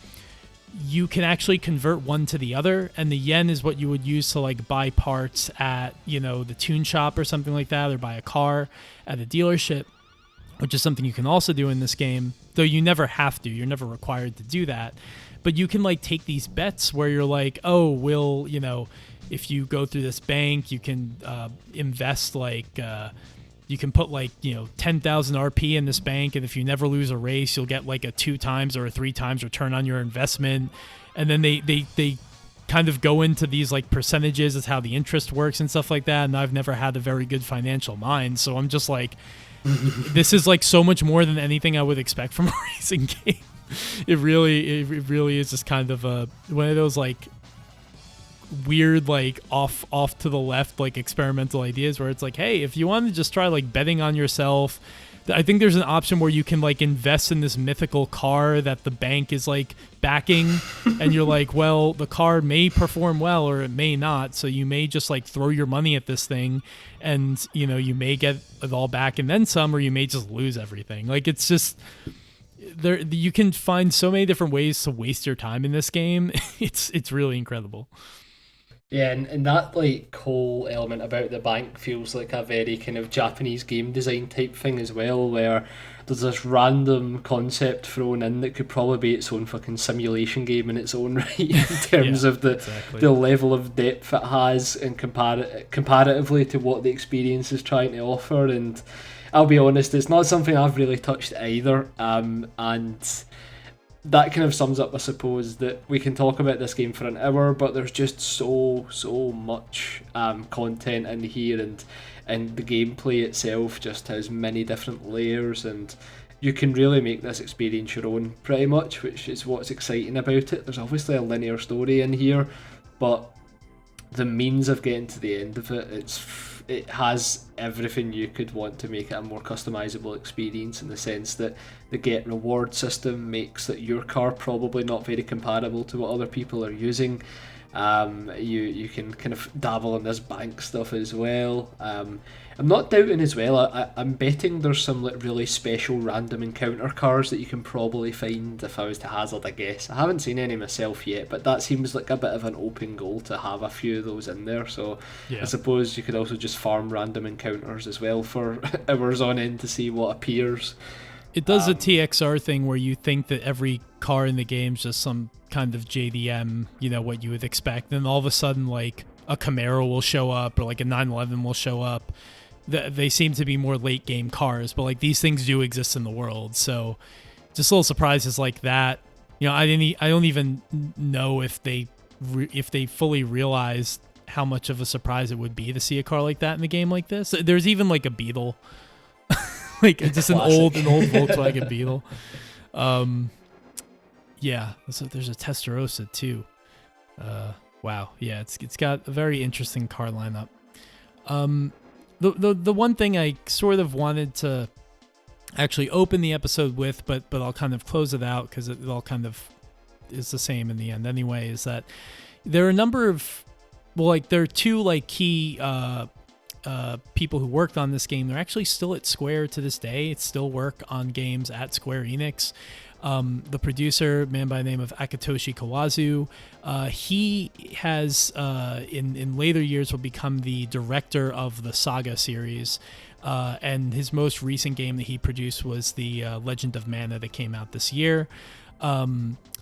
Speaker 1: you can actually convert one to the other, and the yen is what you would use to like buy parts at, the tune shop or something like that, or buy a car at a dealership, which is something you can also do in this game, though you never have to. You're never required to do that. But you can like take these bets where you're like, oh, if you go through this bank, you can invest like you can put like 10,000 RP in this bank, and if you never lose a race, you'll get like a 2 times or a 3 times return on your investment. And then they kind of go into these like percentages as how the interest works and stuff like that. And I've never had a very good financial mind, so I'm just like, this is like so much more than anything I would expect from a racing game. It really is just kind of one of those like weird like off to the left like experimental ideas where it's like, hey, if you want to just try like betting on yourself, I think there's an option where you can like invest in this mythical car that the bank is like backing, and you're like, well, the car may perform well or it may not, so you may just like throw your money at this thing and you may get it all back and then some, or you may just lose everything. Like, it's just there, you can find so many different ways to waste your time in this game. It's really incredible.
Speaker 2: Yeah, and that like whole element about the bank feels like a very kind of Japanese game design type thing as well, where there's this random concept thrown in that could probably be its own fucking simulation game in its own right, in terms of the level of depth it has and comparatively to what the experience is trying to offer. And I'll be honest, it's not something I've really touched either, and that kind of sums up, I suppose, that we can talk about this game for an hour, but there's just so much content in here, and the gameplay itself just has many different layers, and you can really make this experience your own pretty much, which is what's exciting about it. There's obviously a linear story in here, but the means of getting to the end of it has everything you could want to make it a more customizable experience, in the sense that the get reward system makes that your car probably not very comparable to what other people are using. You can kind of dabble in this bank stuff as well. I'm not doubting as well, I'm betting there's some like really special random encounter cars that you can probably find, if I was to hazard a guess. I haven't seen any myself yet, but that seems like a bit of an open goal to have a few of those in there. So yeah. I suppose you could also just farm random encounters as well for hours on end to see what appears.
Speaker 1: It does a TXR thing where you think that every car in the game is just some kind of JDM, what you would expect. Then all of a sudden, like, a Camaro will show up, or like a 911 will show up. They seem to be more late game cars, but like these things do exist in the world. So just little surprises like that. I don't even know if they fully realized how much of a surprise it would be to see a car like that in a game like this. There's even like a Beetle. Like just an old Volkswagen Beetle. Yeah, there's a Testarossa too. Wow, yeah, it's got a very interesting car lineup. The one thing I sort of wanted to actually open the episode with, but I'll kind of close it out because it all kind of is the same in the end anyway, is that there are a number of, there are two like key people who worked on this game. They're actually still at Square to this day. It's still work on games at Square Enix. The producer, man by the name of Akitoshi Kawazu, he has in later years will become the director of the Saga series, and his most recent game that he produced was the Legend of Mana that came out this year.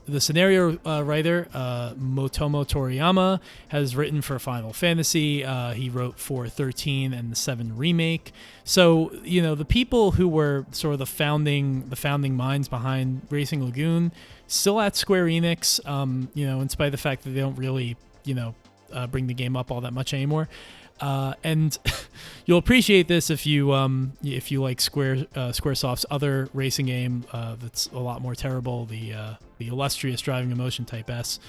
Speaker 1: the scenario writer, Motomo Toriyama, has written for Final Fantasy. He wrote for 13 and the 7 remake. So, the people who were sort of the founding minds behind Racing Lagoon still at Square Enix, in spite of the fact that they don't really, bring the game up all that much anymore. And you'll appreciate this if you like Squaresoft's other racing game that's a lot more terrible, the illustrious Driving Emotion Type S.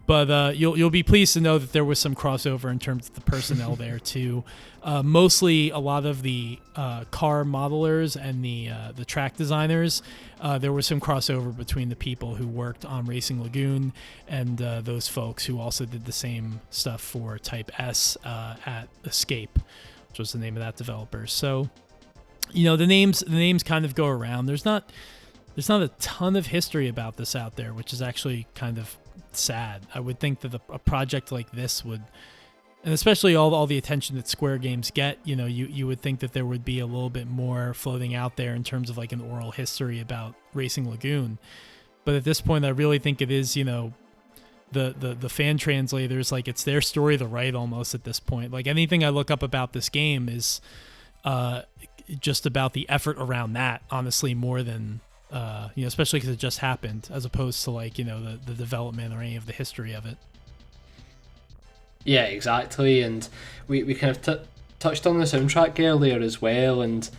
Speaker 1: But you'll be pleased to know that there was some crossover in terms of the personnel there too. Mostly a lot of the car modelers and the track designers. There was some crossover between the people who worked on Racing Lagoon and those folks who also did the same stuff for Type S at Escape, which was the name of that developer. So, the names kind of go around. There's not a ton of history about this out there, which is actually kind of sad. I would think that a project like this would, and especially all the attention that Square games get, you would think that there would be a little bit more floating out there in terms of like an oral history about Racing Lagoon. But at this point, I really think it is, the fan translators, like it's their story to write almost at this point. Like anything I look up about this game is just about the effort around that, honestly, more than especially because it just happened, as opposed to like the development or any of the history of it.
Speaker 2: Yeah, exactly. And we kind of touched on the soundtrack earlier as well, and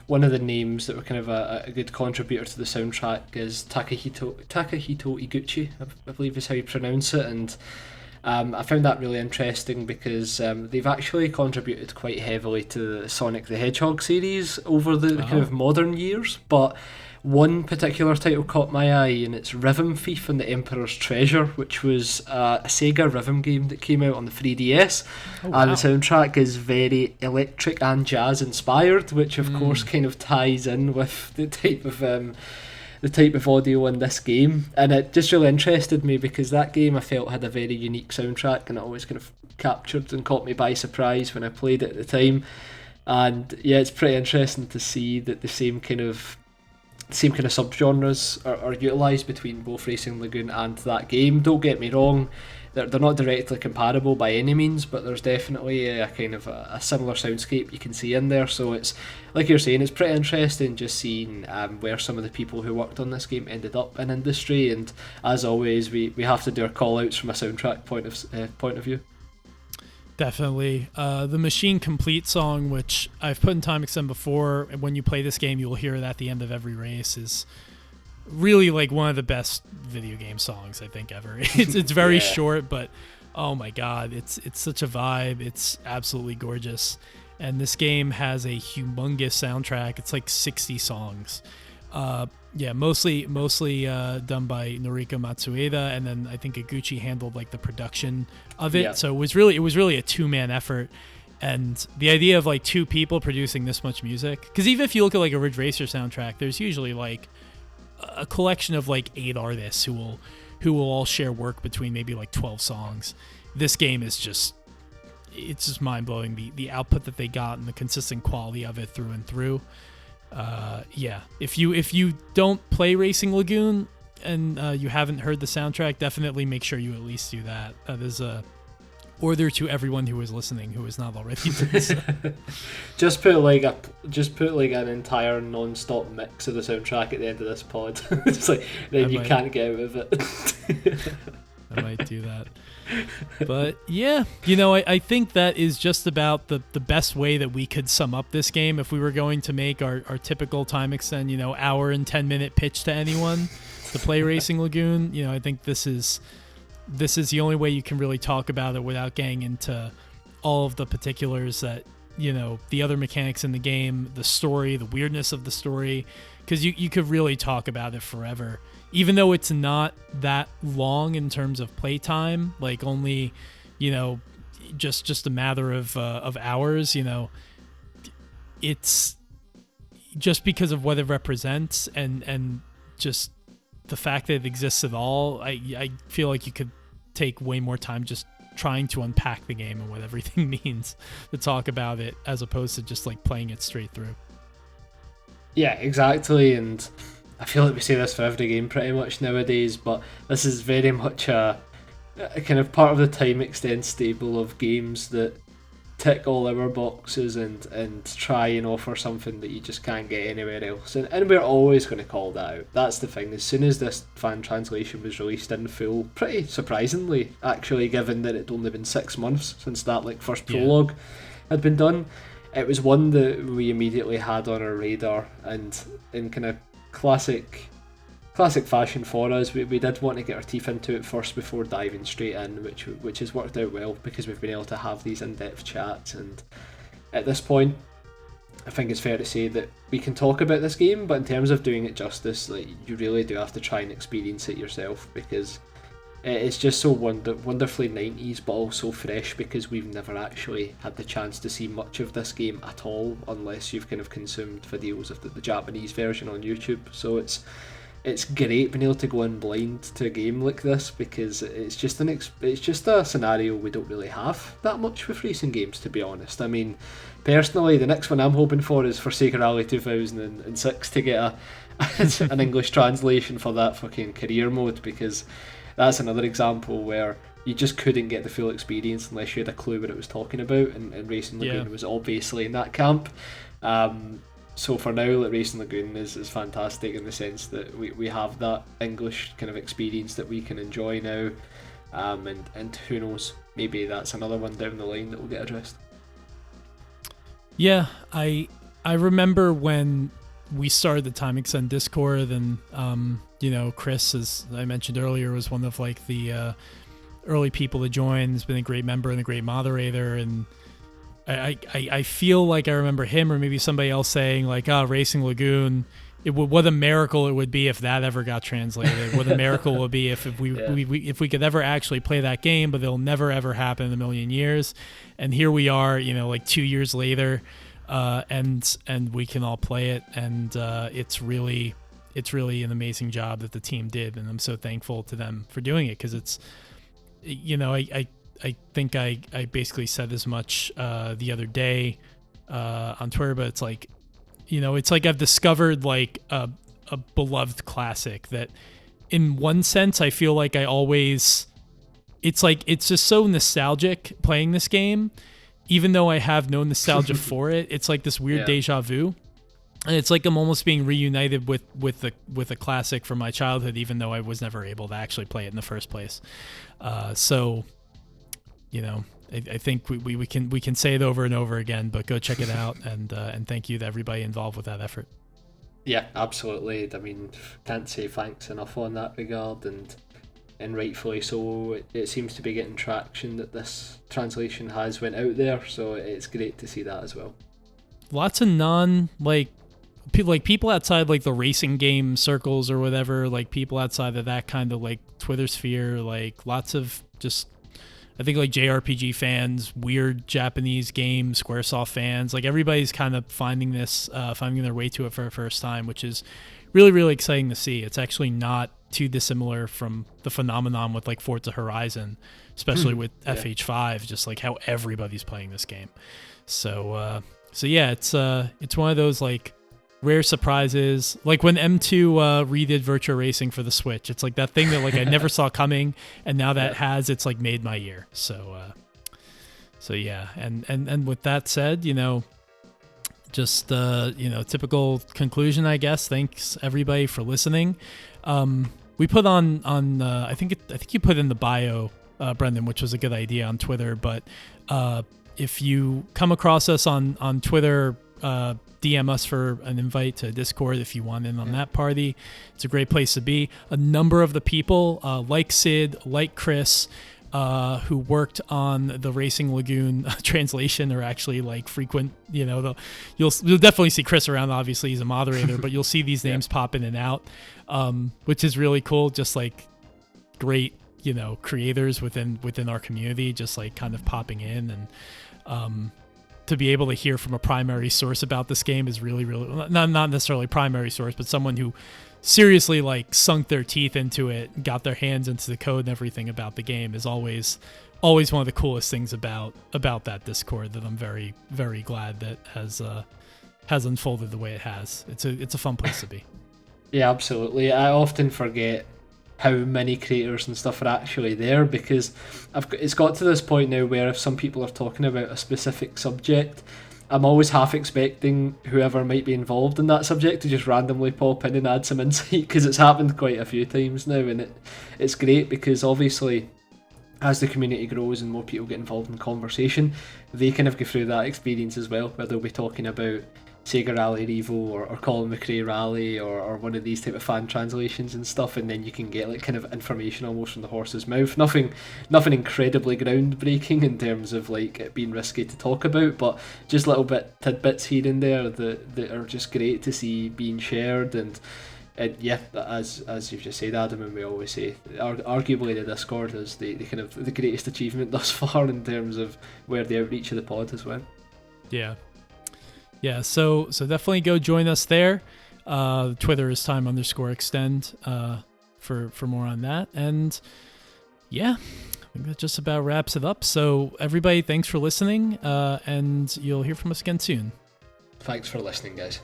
Speaker 2: one of the names that were kind of a good contributor to the soundtrack is Takahito Iguchi, I believe is how you pronounce it. And I found that really interesting because they've actually contributed quite heavily to the Sonic the Hedgehog series over the kind of modern years, but one particular title caught my eye, and it's Rhythm Thief and the Emperor's Treasure, which was a Sega rhythm game that came out on the 3DS.
Speaker 1: Oh, wow.
Speaker 2: And the soundtrack is very electric and jazz inspired, which of course kind of ties in with the type of audio in this game. And it just really interested me because that game I felt had a very unique soundtrack, and it always kind of captured and caught me by surprise when I played it at the time. And yeah, it's pretty interesting to see that the same kind of subgenres are utilised between both Racing Lagoon and that game. Don't get me wrong, they're not directly comparable by any means, but there's definitely a kind of a similar soundscape you can see in there. So it's, like you're saying, it's pretty interesting just seeing where some of the people who worked on this game ended up in industry. And as always, we have to do our call outs from a soundtrack point of view.
Speaker 1: Definitely. The Machine Complete song, which I've put in Time Extend before, and when you play this game, you'll hear it at the end of every race, is really like one of the best video game songs I think ever. It's very short, but oh my god, it's such a vibe. It's absolutely gorgeous. And this game has a humongous soundtrack. It's like 60 songs. Mostly done by Noriko Matsueda, and then I think Iguchi handled like the production of it. Yeah. So it was really a two-man effort. And the idea of like two people producing this much music, because even if you look at like a Ridge Racer soundtrack, there's usually like a collection of like 8 artists who will all share work between maybe like 12 songs. This game is just mind-blowing, the output that they got and the consistent quality of it through and through. If you don't play Racing Lagoon and you haven't heard the soundtrack, definitely make sure you at least do that. That is a order to everyone who is listening who is not already done so.
Speaker 2: Just put an entire non-stop mix of the soundtrack at the end of this pod. It's like then you can't get out of it.
Speaker 1: I might do that. But yeah, I think that is just about the best way that we could sum up this game if we were going to make our typical Time Extend, hour and 10-minute pitch to anyone to play Racing Lagoon. I think this is the only way you can really talk about it without getting into all of the particulars that, the other mechanics in the game, the story, the weirdness of the story, because you could really talk about it forever. Even though it's not that long in terms of playtime, like only, just a matter of hours, it's just because of what it represents and just the fact that it exists at all. I feel like you could take way more time just trying to unpack the game and what everything means to talk about it, as opposed to just like playing it straight through.
Speaker 2: Yeah, exactly. And I feel like we say this for every game pretty much nowadays, but this is very much a kind of part of the time extend stable of games that tick all our boxes and try and offer something that you just can't get anywhere else. And we're always going to call that out. That's the thing. As soon as this fan translation was released in full, pretty surprisingly, actually, given that it'd only been 6 months since that first prologue had been done, it was one that we immediately had on our radar, and in kind of classic fashion for us, we did want to get our teeth into it first before diving straight in, which has worked out well because we've been able to have these in-depth chats. And at this point, I think it's fair to say that we can talk about this game, but in terms of doing it justice, you really do have to try and experience it yourself, because it's just so wonderfully 90s, but also fresh, because we've never actually had the chance to see much of this game at all, unless you've kind of consumed videos of the Japanese version on YouTube. So it's great being able to go in blind to a game like this, because it's just a scenario we don't really have that much with racing games, to be honest. I mean, personally, the next one I'm hoping for is for Sega Rally 2006 to get an English translation for that fucking career mode, because that's another example where you just couldn't get the full experience unless you had a clue what it was talking about, and Racing Lagoon was obviously in that camp. So for now, Racing Lagoon is fantastic in the sense that we have that English kind of experience that we can enjoy now, and who knows, maybe that's another one down the line that will get addressed.
Speaker 1: Yeah, I remember when we started the Time Extend Discord, and Chris, as I mentioned earlier, was one of the early people to join. He's been a great member and a great moderator, and I feel like I remember him or maybe somebody else saying Racing Lagoon, what a miracle it would be if that ever got translated. What a miracle it would be if we could ever actually play that game, but it'll never ever happen in a million years. And here we are, 2 years later, and we can all play it, and it's really an amazing job that the team did, and I'm so thankful to them for doing it, because it's, I think I basically said as much the other day on Twitter, but it's it's like I've discovered a beloved classic that, in one sense, I feel like I always, it's just so nostalgic playing this game, even though I have no nostalgia for it. It's like this weird deja vu. And it's like I'm almost being reunited with a classic from my childhood, even though I was never able to actually play it in the first place. So, I think we can say it over and over again, but go check it out, and thank you to everybody involved with that effort.
Speaker 2: Yeah, absolutely. I mean, can't say thanks enough on that regard, and rightfully so. It seems to be getting traction that this translation has went out there, so it's great to see that as well. Lots of
Speaker 1: people outside the racing game circles or whatever, people outside of that kind of Twitter sphere, lots of just, I think JRPG fans, weird Japanese game, Squaresoft fans, everybody's kind of finding their way to it for the first time, which is really, really exciting to see. It's actually not too dissimilar from the phenomenon with Forza Horizon, especially with FH5, just how everybody's playing this game. So yeah, it's one of those rare surprises, when M2 redid Virtua Racing for the Switch. It's that thing that I never saw coming, and now that it's made my year. So yeah, and with that said, just typical conclusion, I guess. Thanks everybody for listening. We put on I think you put in the bio, Brendan, which was a good idea on Twitter, but if you come across us on Twitter, DM us for an invite to Discord if you want in on that party. It's a great place to be. A number of the people, like Sid, like Chris, who worked on the Racing Lagoon translation, are actually frequent. You'll definitely see Chris around. Obviously, he's a moderator, but you'll see these names pop in and out, which is really cool. Just great, creators within our community, just kind of popping in, and to be able to hear from a primary source about this game is really, really, not necessarily primary source, but someone who seriously sunk their teeth into it, got their hands into the code and everything about the game, is always one of the coolest things about that Discord, that I'm very, very glad that has unfolded the way it has. It's a fun place to be.
Speaker 2: Yeah, absolutely. I often forget how many creators and stuff are actually there because it's got to this point now where if some people are talking about a specific subject, I'm always half expecting whoever might be involved in that subject to just randomly pop in and add some insight because it's happened quite a few times now, and it's great because obviously as the community grows and more people get involved in conversation, they kind of go through that experience as well, where they'll be talking about Sega Rally Revo or Colin McRae Rally or one of these type of fan translations and stuff, and then you can get like kind of information almost from the horse's mouth. Nothing incredibly groundbreaking in terms of like it being risky to talk about, but just little bit tidbits here and there that are just great to see being shared. And yeah, as you've just said, Adam, and we always say, arguably the Discord is the kind of the greatest achievement thus far in terms of where the outreach of the pod has went.
Speaker 1: Yeah. Yeah, so definitely go join us there. Twitter is time_extend for more on that. And yeah, I think that just about wraps it up. So everybody, thanks for listening, and you'll hear from us again soon.
Speaker 2: Thanks for listening, guys.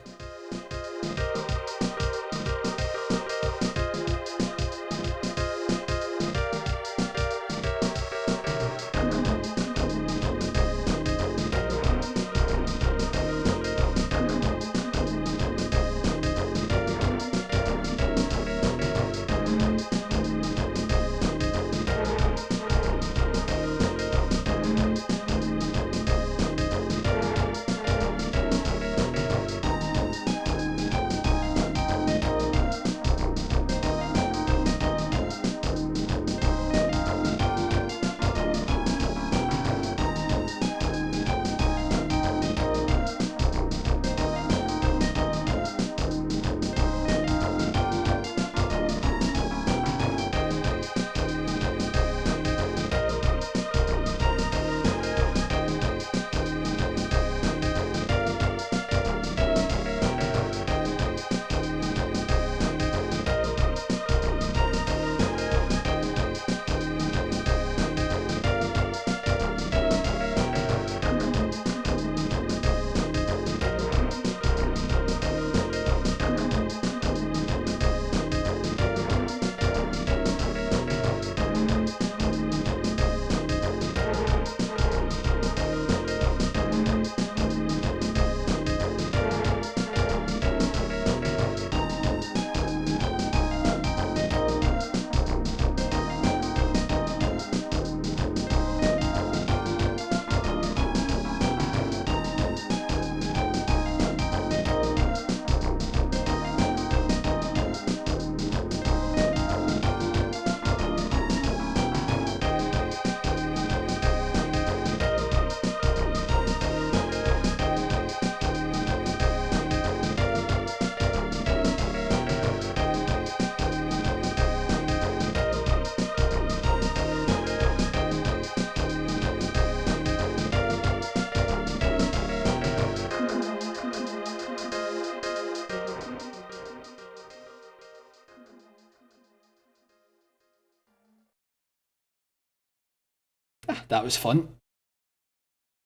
Speaker 2: That was fun.